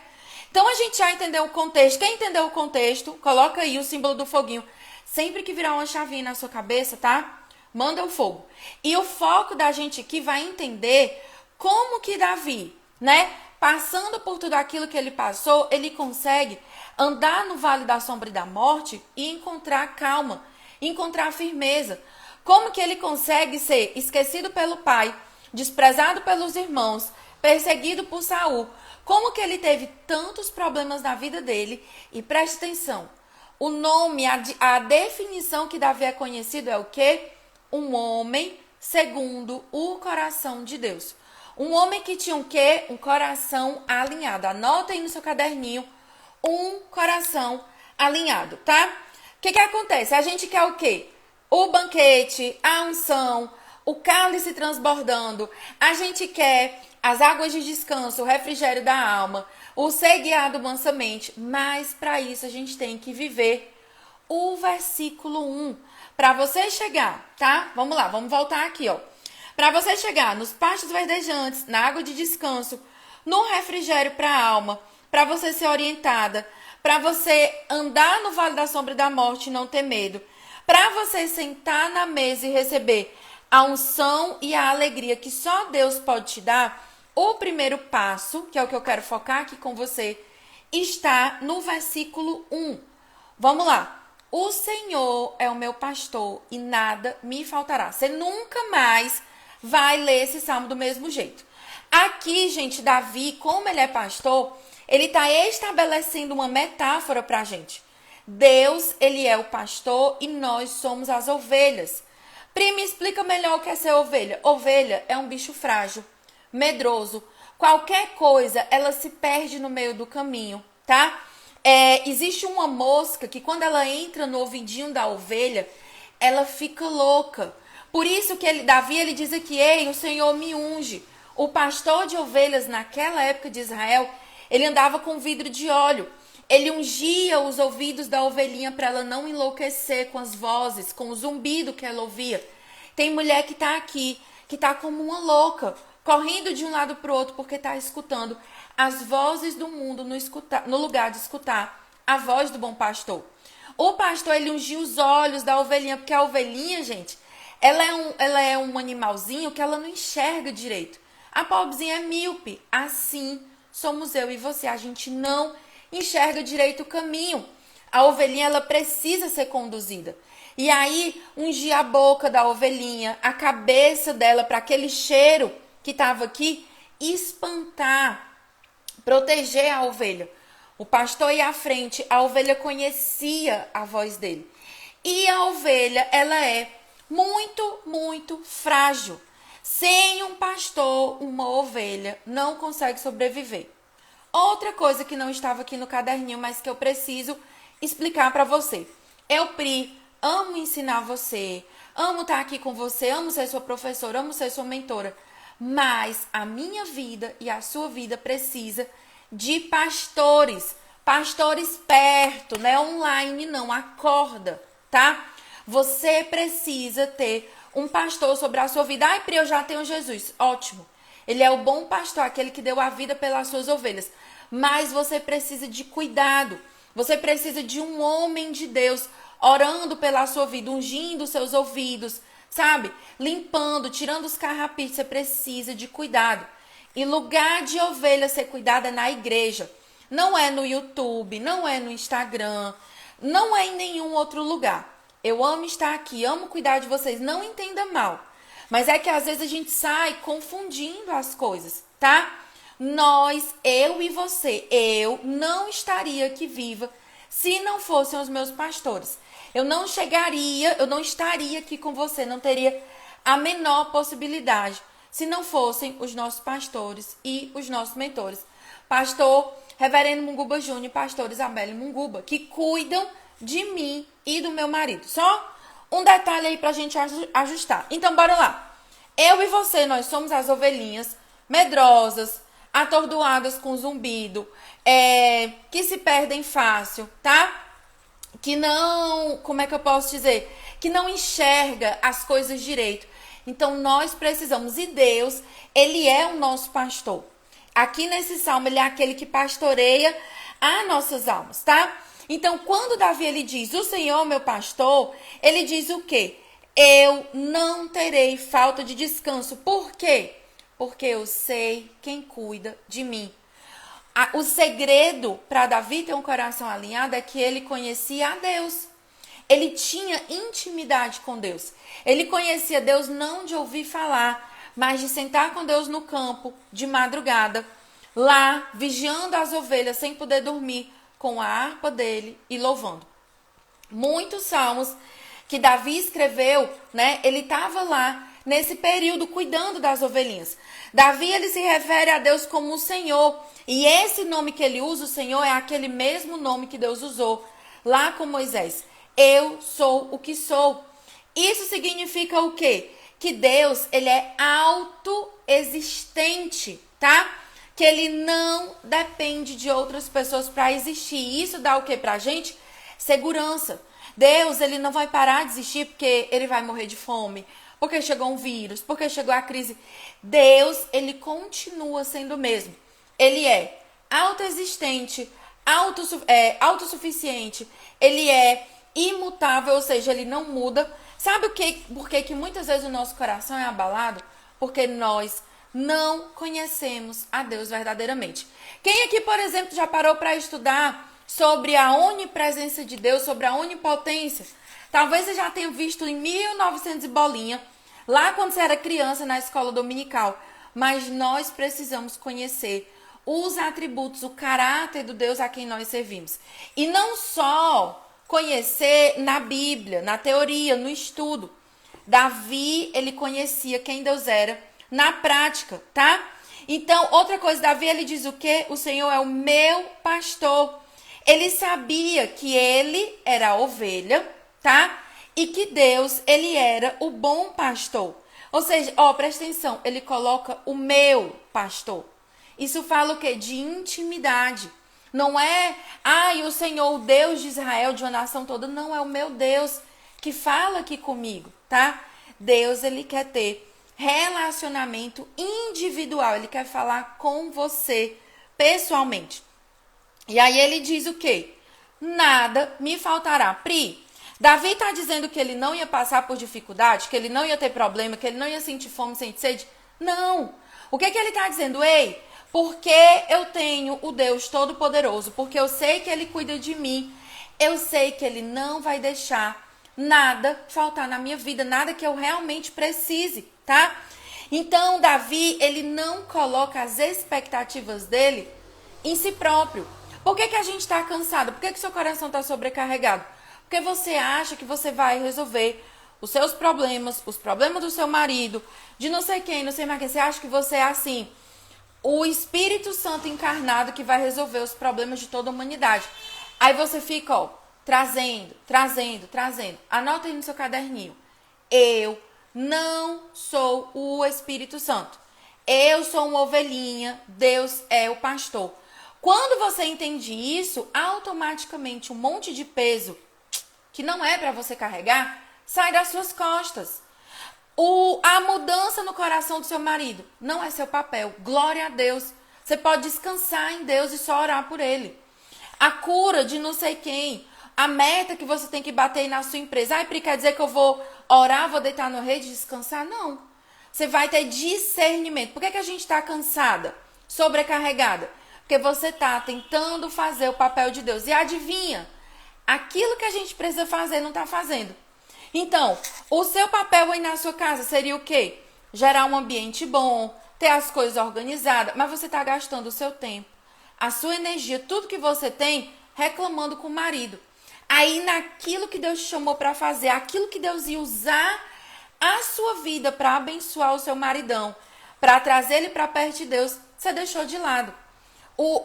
Então a gente já entendeu o contexto. Quem entendeu o contexto, coloca aí o símbolo do foguinho. Sempre que virar uma chavinha na sua cabeça, tá? Manda o fogo. E o foco da gente aqui vai entender como que Davi, né? Passando por tudo aquilo que ele passou, ele consegue andar no vale da sombra e da morte e encontrar calma, encontrar firmeza. Como que ele consegue ser esquecido pelo pai, desprezado pelos irmãos, perseguido por Saul? Como que ele teve tantos problemas na vida dele? E preste atenção, o nome, a definição que Davi é conhecido é o quê? Um homem segundo o coração de Deus. Um homem que tinha o quê? Um coração alinhado. Anota aí no seu caderninho, um coração alinhado, tá? O que acontece? A gente quer o quê? O banquete, a unção, o cálice transbordando. A gente quer as águas de descanso, o refrigério da alma, o ser guiado mansamente. Mas para isso a gente tem que viver o versículo 1. Para você chegar, tá? Vamos lá, vamos voltar aqui, ó. Para você chegar nos pastos verdejantes, na água de descanso, no refrigério para a alma, para você ser orientada, para você andar no vale da sombra e da morte e não ter medo, para você sentar na mesa e receber a unção e a alegria que só Deus pode te dar, o primeiro passo, que é o que eu quero focar aqui com você, está no versículo 1. Vamos lá. o Senhor é o meu pastor e nada me faltará. Você nunca mais vai ler esse salmo do mesmo jeito. Aqui, gente, Davi, como ele é pastor, ele está estabelecendo uma metáfora para a gente. Deus, ele é o pastor e nós somos as ovelhas. Pri, me explica melhor o que é ser ovelha. Ovelha é um bicho frágil, medroso. Qualquer coisa, ela se perde no meio do caminho, tá? Existe uma mosca que quando ela entra no ouvidinho da ovelha, ela fica louca. Por isso que Davi ele diz aqui, ei, o Senhor me unge. O pastor de ovelhas naquela época de Israel, ele andava com vidro de óleo. Ele ungia os ouvidos da ovelhinha para ela não enlouquecer com as vozes, com o zumbido que ela ouvia. Tem mulher que está aqui, que está como uma louca, correndo de um lado para o outro porque está escutando as vozes do mundo no lugar de escutar a voz do bom pastor. O pastor, ele ungia os olhos da ovelhinha, porque a ovelhinha, gente, ela é um animalzinho que ela não enxerga direito. A pobrezinha é míope. Assim somos eu e você. A gente não enxerga direito o caminho. A ovelhinha, ela precisa ser conduzida. E aí, ungir a boca da ovelhinha, a cabeça dela para aquele cheiro que estava aqui, espantar, proteger a ovelha. O pastor ia à frente, a ovelha conhecia a voz dele. E a ovelha, ela é muito, muito frágil. Sem um pastor, uma ovelha não consegue sobreviver. Outra coisa que não estava aqui no caderninho, mas que eu preciso explicar para você. Eu, Pri, amo ensinar você, amo estar aqui com você, amo ser sua professora, amo ser sua mentora. Mas a minha vida e a sua vida precisa de pastores. Pastores perto, não é online não, acorda, tá? Você precisa ter um pastor sobre a sua vida. Ai, Pri, eu já tenho Jesus. Ótimo. Ele é o bom pastor, aquele que deu a vida pelas suas ovelhas. Mas você precisa de cuidado. Você precisa de um homem de Deus orando pela sua vida, ungindo os seus ouvidos, sabe? Limpando, tirando os carrapitos. Você precisa de cuidado. E lugar de ovelha ser cuidada é na igreja. Não é no YouTube, não é no Instagram, não é em nenhum outro lugar. Eu amo estar aqui, amo cuidar de vocês, não entenda mal. Mas é que às vezes a gente sai confundindo as coisas, tá? Nós, eu e você, eu não estaria aqui viva se não fossem os meus pastores. Eu não estaria aqui com você, não teria a menor possibilidade se não fossem os nossos pastores e os nossos mentores. Pastor Reverendo Munguba Júnior e pastor Isabelle Munguba, que cuidam de mim e do meu marido. Só um detalhe aí pra gente ajustar. Então, bora lá. Eu e você, nós somos as ovelhinhas medrosas, atordoadas com zumbido, que se perdem fácil, tá? Que não, como é que eu posso dizer? Que não enxerga as coisas direito. Então, nós precisamos, e Deus, Ele é o nosso pastor. Aqui nesse salmo, Ele é aquele que pastoreia as nossas almas, tá? Então, quando Davi ele diz, o Senhor meu pastor, ele diz o quê? Eu não terei falta de descanso. Por quê? Porque eu sei quem cuida de mim. O segredo para Davi ter um coração alinhado é que ele conhecia a Deus. Ele tinha intimidade com Deus. Ele conhecia Deus não de ouvir falar, mas de sentar com Deus no campo, de madrugada, lá, vigiando as ovelhas sem poder dormir, com a harpa dele e louvando. Muitos salmos que Davi escreveu, né? Ele estava lá nesse período cuidando das ovelhinhas. Davi, ele se refere a Deus como o Senhor. E esse nome que ele usa, o Senhor, é aquele mesmo nome que Deus usou lá com Moisés. Eu sou o que sou. Isso significa o quê? Que Deus, ele é autoexistente, tá? Que ele não depende de outras pessoas para existir. E isso dá o que pra gente? Segurança. Deus, ele não vai parar de existir porque ele vai morrer de fome, porque chegou um vírus, porque chegou a crise. Deus, ele continua sendo o mesmo. Ele é autoexistente, autossuficiente, ele é imutável, ou seja, ele não muda. Sabe por que muitas vezes o nosso coração é abalado? Porque nós não conhecemos a Deus verdadeiramente. Quem aqui, por exemplo, já parou para estudar sobre a onipresença de Deus, sobre a onipotência. Talvez você já tenha visto em 1900 e bolinha, lá quando você era criança na escola dominical. Mas nós precisamos conhecer os atributos, o caráter do Deus a quem nós servimos. E não só conhecer na Bíblia, na teoria, no estudo. Davi, ele conhecia quem Deus era na prática, tá? Então, outra coisa, Davi, ele diz o quê? O Senhor é o meu pastor. Ele sabia que ele era a ovelha, tá? E que Deus, ele era o bom pastor. Ou seja, presta atenção, ele coloca o meu pastor. Isso fala o quê? De intimidade. Não é, o Senhor, o Deus de Israel, de uma nação toda. Não, é o meu Deus que fala aqui comigo, tá? Deus, ele quer ter relacionamento individual. Ele quer falar com você pessoalmente. E aí ele diz o quê? Nada me faltará. Pri, Davi está dizendo que ele não ia passar por dificuldade, que ele não ia ter problema, que ele não ia sentir fome, sentir sede? Não. O que ele está dizendo? Ei, porque eu tenho o Deus Todo-Poderoso, porque eu sei que ele cuida de mim, eu sei que ele não vai deixar nada faltar na minha vida, nada que eu realmente precise, tá? Então, Davi, ele não coloca as expectativas dele em si próprio. Por que a gente está cansado? Por que seu coração está sobrecarregado? Porque você acha que você vai resolver os seus problemas, os problemas do seu marido, de não sei quem, não sei mais quem. Você acha que você é assim, o Espírito Santo encarnado que vai resolver os problemas de toda a humanidade. Aí você fica, trazendo. Anota aí no seu caderninho. Eu não sou o Espírito Santo. Eu sou uma ovelhinha, Deus é o pastor. Quando você entende isso, automaticamente um monte de peso que não é para você carregar, sai das suas costas. A mudança no coração do seu marido não é seu papel. Glória a Deus. Você pode descansar em Deus e só orar por ele. A cura de não sei quem, a meta que você tem que bater na sua empresa. Pri, quer dizer que eu vou orar, vou deitar no rede e descansar? Não. Você vai ter discernimento. Por que a gente está cansada, sobrecarregada? Porque você está tentando fazer o papel de Deus. E adivinha? Aquilo que a gente precisa fazer não está fazendo. Então, o seu papel aí na sua casa seria o quê? Gerar um ambiente bom, ter as coisas organizadas, mas você está gastando o seu tempo, a sua energia, tudo que você tem, reclamando com o marido. Aí, naquilo que Deus te chamou para fazer, aquilo que Deus ia usar a sua vida para abençoar o seu maridão, para trazer ele para perto de Deus, você deixou de lado.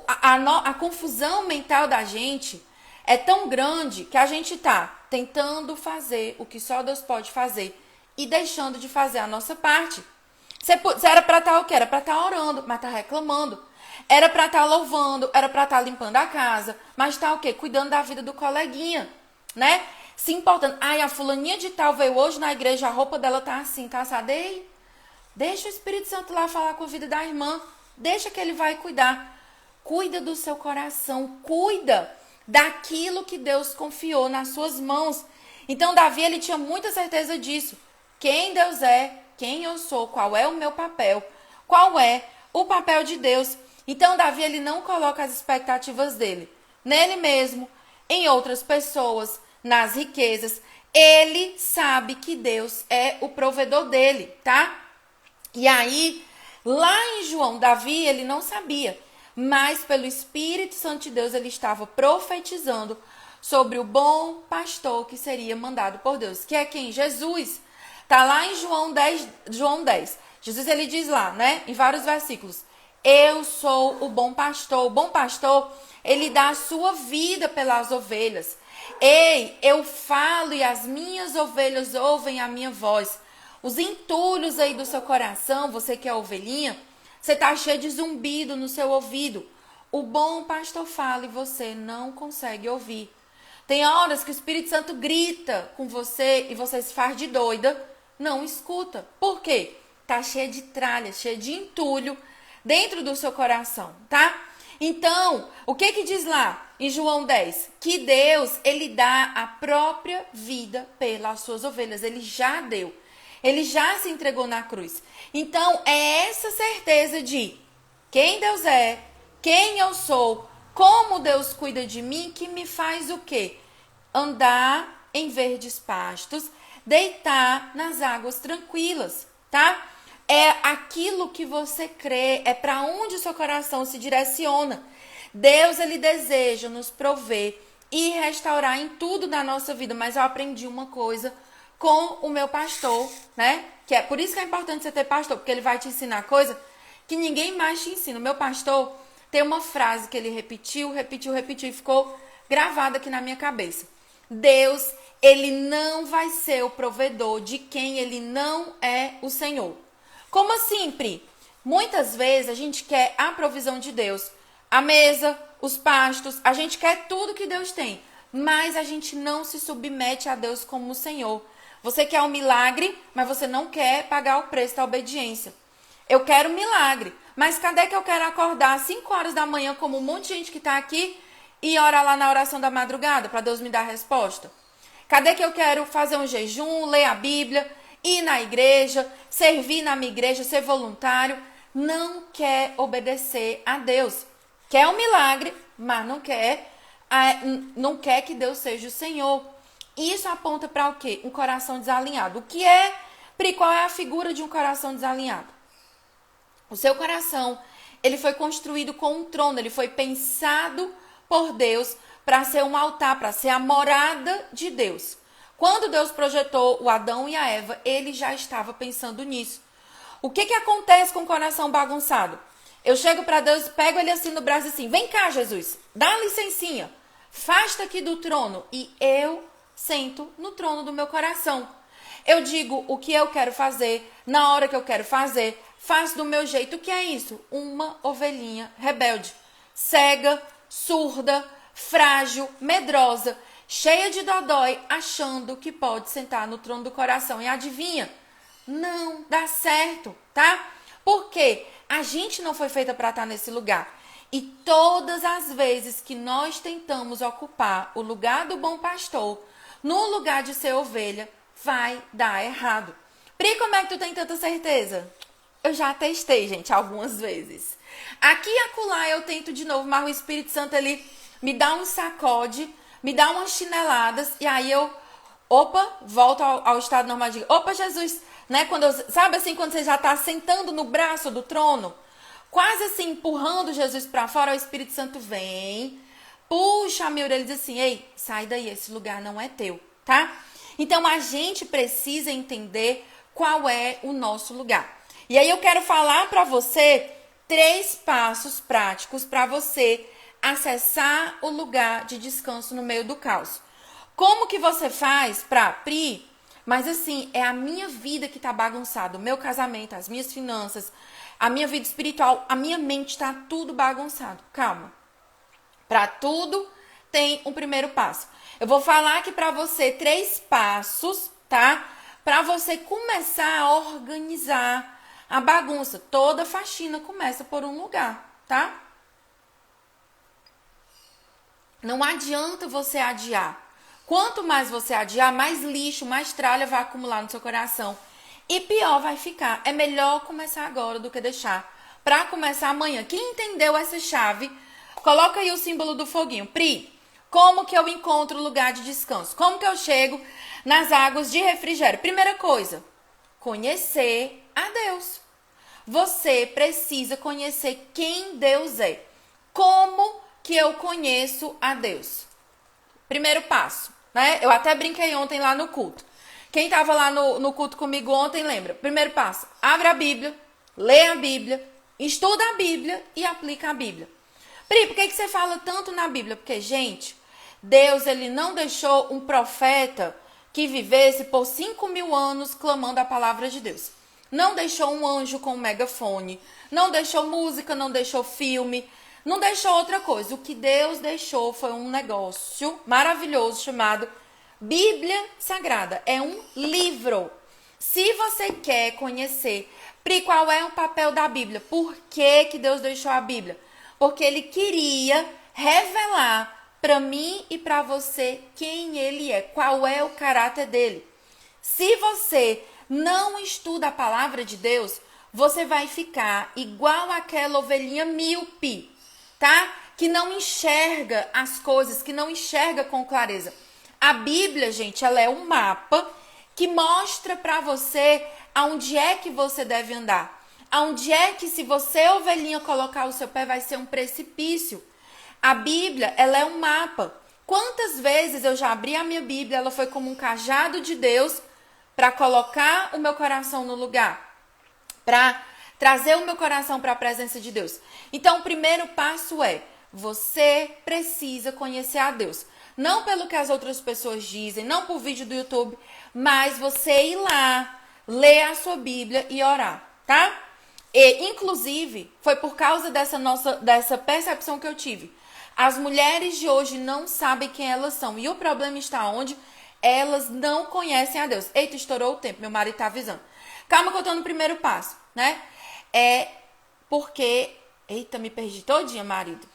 A confusão mental da gente é tão grande que a gente está tentando fazer o que só Deus pode fazer e deixando de fazer a nossa parte. Você era para estar o quê? Era para estar orando, mas está reclamando. Era para estar louvando, era para estar limpando a casa, mas está o quê? Cuidando da vida do coleguinha, né? Se importando. A fulaninha de tal veio hoje na igreja, a roupa dela tá assim, tá assada. Ei, deixa o Espírito Santo lá falar com a vida da irmã. Deixa que ele vai cuidar. Cuida do seu coração, cuida daquilo que Deus confiou nas suas mãos. Então, Davi, ele tinha muita certeza disso. Quem Deus é, quem eu sou, qual é o meu papel, qual é o papel de Deus. Então, Davi, ele não coloca as expectativas dele nele mesmo, em outras pessoas, nas riquezas. Ele sabe que Deus é o provedor dele, tá? E aí, lá em João, Davi, ele não sabia, mas pelo Espírito Santo de Deus, ele estava profetizando sobre o bom pastor que seria mandado por Deus, que é quem? Jesus. Tá lá em João 10. Jesus, ele diz lá, né, em vários versículos, eu sou o bom pastor. O bom pastor, ele dá a sua vida pelas ovelhas. Ei, eu falo e as minhas ovelhas ouvem a minha voz. Os entulhos aí do seu coração, você que é ovelhinha, você tá cheio de zumbido no seu ouvido. O bom pastor fala e você não consegue ouvir. Tem horas que o Espírito Santo grita com você e você se faz de doida, não escuta. Por quê? Tá cheio de tralha, cheio de entulho dentro do seu coração, tá? Então, o que diz lá em João 10? Que Deus, ele dá a própria vida pelas suas ovelhas. Ele já deu. Ele já se entregou na cruz. Então, é essa certeza de quem Deus é, quem eu sou, Como Deus cuida de mim, que me faz o quê? Andar em verdes pastos, deitar nas águas tranquilas, tá? É aquilo que você crê, é para onde o seu coração se direciona. Deus, ele deseja nos prover e restaurar em tudo da nossa vida, mas eu aprendi uma coisa com o meu pastor, né? Que é por isso que é importante você ter pastor, porque ele vai te ensinar coisa que ninguém mais te ensina. O meu pastor tem uma frase que ele repetiu e ficou gravada aqui na minha cabeça. Deus, ele não vai ser o provedor de quem ele não é o Senhor. Como assim, Pri? Muitas vezes a gente quer a provisão de Deus, a mesa, os pastos, a gente quer tudo que Deus tem, mas a gente não se submete a Deus como o Senhor. Você quer um milagre, mas você não quer pagar o preço da obediência. Eu quero um milagre, mas cadê que eu quero acordar às 5 horas da manhã, como um monte de gente que está aqui, e orar lá na oração da madrugada, para Deus me dar a resposta? Cadê que eu quero fazer um jejum, ler a Bíblia, ir na igreja, servir na minha igreja, ser voluntário? Não quer obedecer a Deus. Quer um milagre, mas não quer que Deus seja o Senhor. Isso aponta para o quê? Um coração desalinhado. O que é, Pri, qual é a figura de um coração desalinhado? O seu coração, ele foi construído com um trono, ele foi pensado por Deus para ser um altar, para ser a morada de Deus. Quando Deus projetou o Adão e a Eva, ele já estava pensando nisso. O que acontece com o coração bagunçado? Eu chego para Deus, pego ele assim no braço assim, vem cá, Jesus, dá uma licencinha, afasta aqui do trono, e eu sento no trono do meu coração. Eu digo o que eu quero fazer, na hora que eu quero fazer, faço do meu jeito. O que é isso? Uma ovelhinha rebelde, cega, surda, frágil, medrosa, cheia de dodói, achando que pode sentar no trono do coração. E adivinha? Não dá certo, tá? Porque a gente não foi feita para estar nesse lugar. E todas as vezes que nós tentamos ocupar o lugar do bom pastor, no lugar de ser ovelha, vai dar errado. Pri, como é que tu tem tanta certeza? Eu já testei, gente, algumas vezes. Aqui e acolá eu tento de novo, mas o Espírito Santo, ele me dá um sacode, me dá umas chineladas, e aí eu, volto ao estado normal de, Jesus, né? Sabe assim, quando você já tá sentando no braço do trono, quase assim, empurrando Jesus para fora, o Espírito Santo vem, puxa a minha orelha e diz assim, ei, sai daí, esse lugar não é teu, tá? Então, a gente precisa entender qual é o nosso lugar. E aí eu quero falar para você 3 passos práticos para você acessar o lugar de descanso no meio do caos. Como que você faz para, Pri? Mas assim, é a minha vida que tá bagunçada, o meu casamento, as minhas finanças, a minha vida espiritual, a minha mente tá tudo bagunçado. Calma. Para tudo tem um primeiro passo. Eu vou falar aqui para você 3 passos, tá? Para você começar a organizar a bagunça. Toda faxina começa por um lugar, tá? Não adianta você adiar. Quanto mais você adiar, mais lixo, mais tralha vai acumular no seu coração. E pior vai ficar. É melhor começar agora do que deixar para começar amanhã. Quem entendeu essa chave, coloca aí o símbolo do foguinho. Pri, como que eu encontro o lugar de descanso? Como que eu chego nas águas de refrigério? Primeira coisa, conhecer a Deus. Você precisa conhecer quem Deus é. Como que eu conheço a Deus? Primeiro passo, né? Eu até brinquei ontem lá no culto. Quem estava lá no culto comigo ontem lembra. Primeiro passo, abre a Bíblia, lê a Bíblia, estuda a Bíblia e aplica a Bíblia. Pri, por que você fala tanto na Bíblia? Porque, gente, Deus, ele não deixou um profeta que vivesse por 5.000 anos clamando a palavra de Deus. Não deixou um anjo com um megafone, não deixou música, não deixou filme, não deixou outra coisa. O que Deus deixou foi um negócio maravilhoso chamado Bíblia Sagrada. É um livro. Se você quer conhecer, Pri, qual é o papel da Bíblia? Por que Deus deixou a Bíblia? Porque ele queria revelar para mim e para você quem ele é, qual é o caráter dele. Se você não estuda a palavra de Deus, você vai ficar igual aquela ovelhinha míope, tá? que não enxerga as coisas, que não enxerga com clareza. A Bíblia, gente, ela é um mapa que mostra para você aonde é que você deve andar. Aonde é que, se você, ovelhinha, colocar o seu pé, vai ser um precipício. A Bíblia, ela é um mapa. Quantas vezes eu já abri a minha Bíblia, ela foi como um cajado de Deus para colocar o meu coração no lugar, para trazer o meu coração para a presença de Deus. Então, o primeiro passo é, você precisa conhecer a Deus. Não pelo que as outras pessoas dizem, não por vídeo do YouTube, mas você ir lá, ler a sua Bíblia e orar, tá? E, inclusive, foi por causa dessa percepção que eu tive. As mulheres de hoje não sabem quem elas são. E o problema está onde? Elas não conhecem a Deus. Eita, estourou o tempo, meu marido tá avisando. Calma que eu tô no primeiro passo, né? É porque... Eita, me perdi todinha, marido.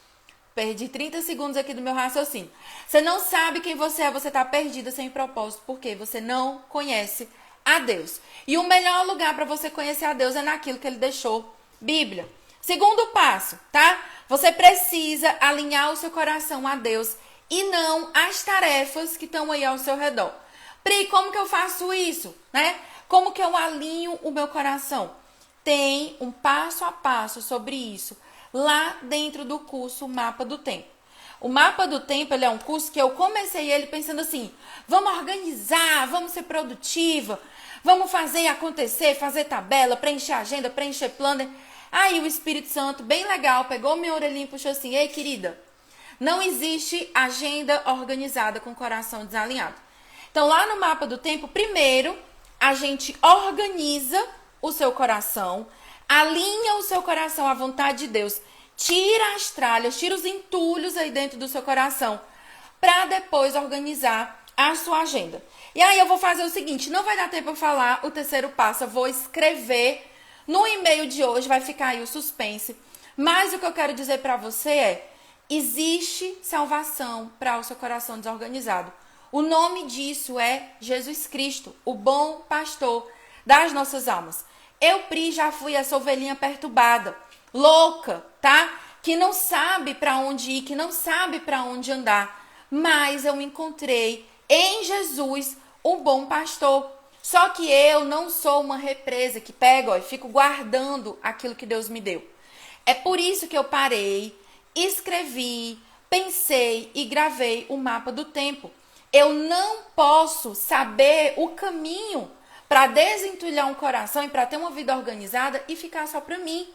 Perdi 30 segundos aqui do meu raciocínio. Você não sabe quem você é, você tá perdida sem propósito, porque você não conhece a Deus. E o melhor lugar para você conhecer a Deus é naquilo que ele deixou, Bíblia. Segundo passo, tá? Você precisa alinhar o seu coração a Deus e não às tarefas que estão aí ao seu redor. Pri, como que eu faço isso, né? Como que eu alinho o meu coração? Tem um passo a passo sobre isso lá dentro do curso Mapa do Tempo. O Mapa do Tempo, ele é um curso que eu comecei ele pensando assim, vamos organizar, vamos ser produtiva, vamos fazer acontecer, fazer tabela, preencher agenda, preencher planner. Aí o Espírito Santo, bem legal, pegou minha orelhinha e puxou assim, ei querida, não existe agenda organizada com o coração desalinhado. Então lá no Mapa do Tempo, primeiro a gente organiza o seu coração, alinha o seu coração à vontade de Deus, tira as tralhas, tira os entulhos aí dentro do seu coração, para depois organizar a sua agenda. E aí eu vou fazer o seguinte, não vai dar tempo para falar o terceiro passo, eu vou escrever no e-mail de hoje, vai ficar aí o suspense. Mas o que eu quero dizer para você é, existe salvação para o seu coração desorganizado. O nome disso é Jesus Cristo, o bom pastor das nossas almas. Eu, Pri, já fui essa ovelhinha perturbada, louca, tá? Que não sabe para onde ir, que não sabe para onde andar. Mas eu encontrei em Jesus o bom pastor. Só que eu não sou uma represa que pega, ó, e fico guardando aquilo que Deus me deu. É por isso que eu parei, escrevi, pensei e gravei o mapa do tempo. Eu não posso saber o caminho para desentulhar um coração e para ter uma vida organizada e ficar só para mim.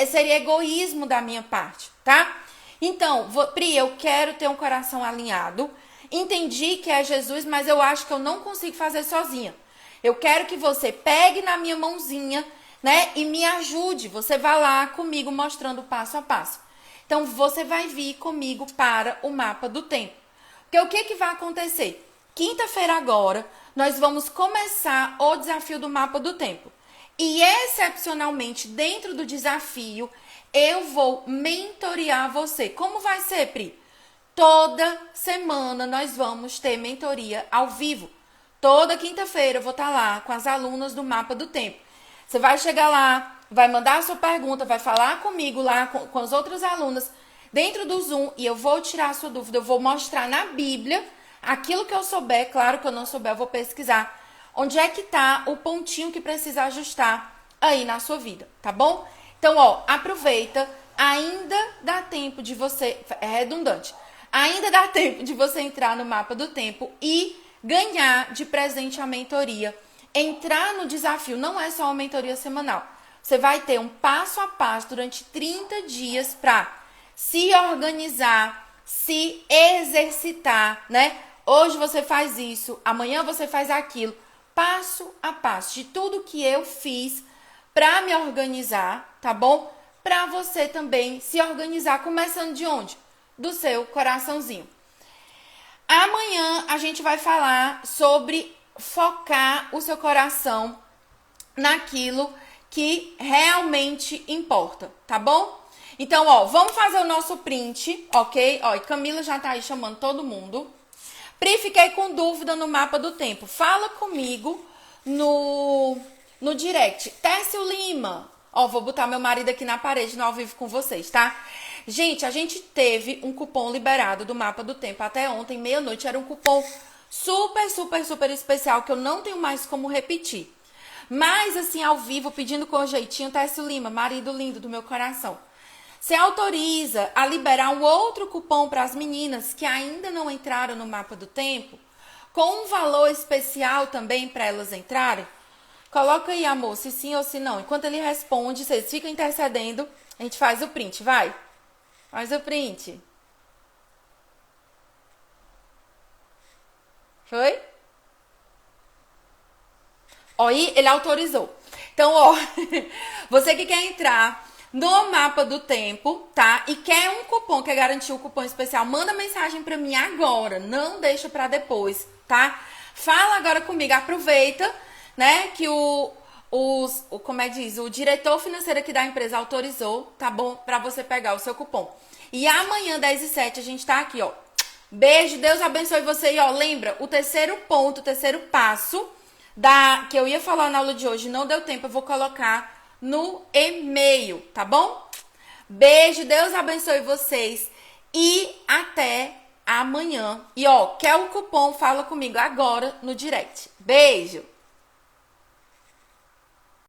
Seria egoísmo da minha parte, tá? Então, Pri, eu quero ter um coração alinhado. Entendi que é Jesus, mas eu acho que eu não consigo fazer sozinha. Eu quero que você pegue na minha mãozinha, né, e me ajude. Você vai lá comigo mostrando passo a passo. Então, você vai vir comigo para o mapa do tempo. Porque o que vai acontecer? Quinta-feira agora, nós vamos começar o desafio do mapa do tempo. E, excepcionalmente, dentro do desafio, eu vou mentorear você. Como vai ser, Pri? Toda semana nós vamos ter mentoria ao vivo. Toda quinta-feira eu vou estar lá com as alunas do Mapa do Tempo. Você vai chegar lá, vai mandar a sua pergunta, vai falar comigo lá, com as outras alunas, dentro do Zoom, e eu vou tirar a sua dúvida, eu vou mostrar na Bíblia aquilo que eu souber. Claro que eu não souber, eu vou pesquisar onde é que está o pontinho que precisa ajustar aí na sua vida, tá bom? Então, ó, aproveita, ainda dá tempo de você, é redundante, ainda dá tempo de você entrar no Mapa do Tempo e ganhar de presente a mentoria. Entrar no desafio não é só uma mentoria semanal. Você vai ter um passo a passo durante 30 dias para se organizar, se exercitar, né? Hoje você faz isso, amanhã você faz aquilo. Passo a passo de tudo que eu fiz para me organizar, tá bom? Para você também se organizar, começando de onde? Do seu coraçãozinho. Amanhã a gente vai falar sobre focar o seu coração naquilo que realmente importa, tá bom? Então, ó, vamos fazer o nosso print, ok? Ó, e Camila já tá aí chamando todo mundo. Pri, fiquei com dúvida no mapa do tempo. Fala comigo no direct. Técio Lima. Ó, vou botar meu marido aqui na parede no ao vivo com vocês, tá? Gente, a gente teve um cupom liberado do Mapa do Tempo até ontem, meia-noite. Era um cupom super, super, super especial que eu não tenho mais como repetir. Mas, assim, ao vivo, pedindo com jeitinho, Técio Lima, marido lindo do meu coração. Você autoriza a liberar um outro cupom para as meninas que ainda não entraram no Mapa do Tempo, com um valor especial também para elas entrarem? Coloca aí, amor, se sim ou se não. Enquanto ele responde, vocês ficam intercedendo, a gente faz o print, vai. Faz o print. Foi? Ó, aí ele autorizou. Então, ó, você que quer entrar no Mapa do Tempo, tá? E quer um cupom, quer garantir o cupom especial, manda mensagem pra mim agora, não deixa pra depois, tá? Fala agora comigo, aproveita, né, que como é que diz, o diretor financeiro aqui da empresa autorizou, tá bom? Pra você pegar o seu cupom. E amanhã, 10h07, a gente tá aqui, ó. Beijo, Deus abençoe você. E ó, lembra, o terceiro ponto, o terceiro passo que eu ia falar na aula de hoje, não deu tempo, eu vou colocar no e-mail, tá bom? Beijo, Deus abençoe vocês e até amanhã. E ó, quer o cupom? Fala comigo agora no direct. Beijo!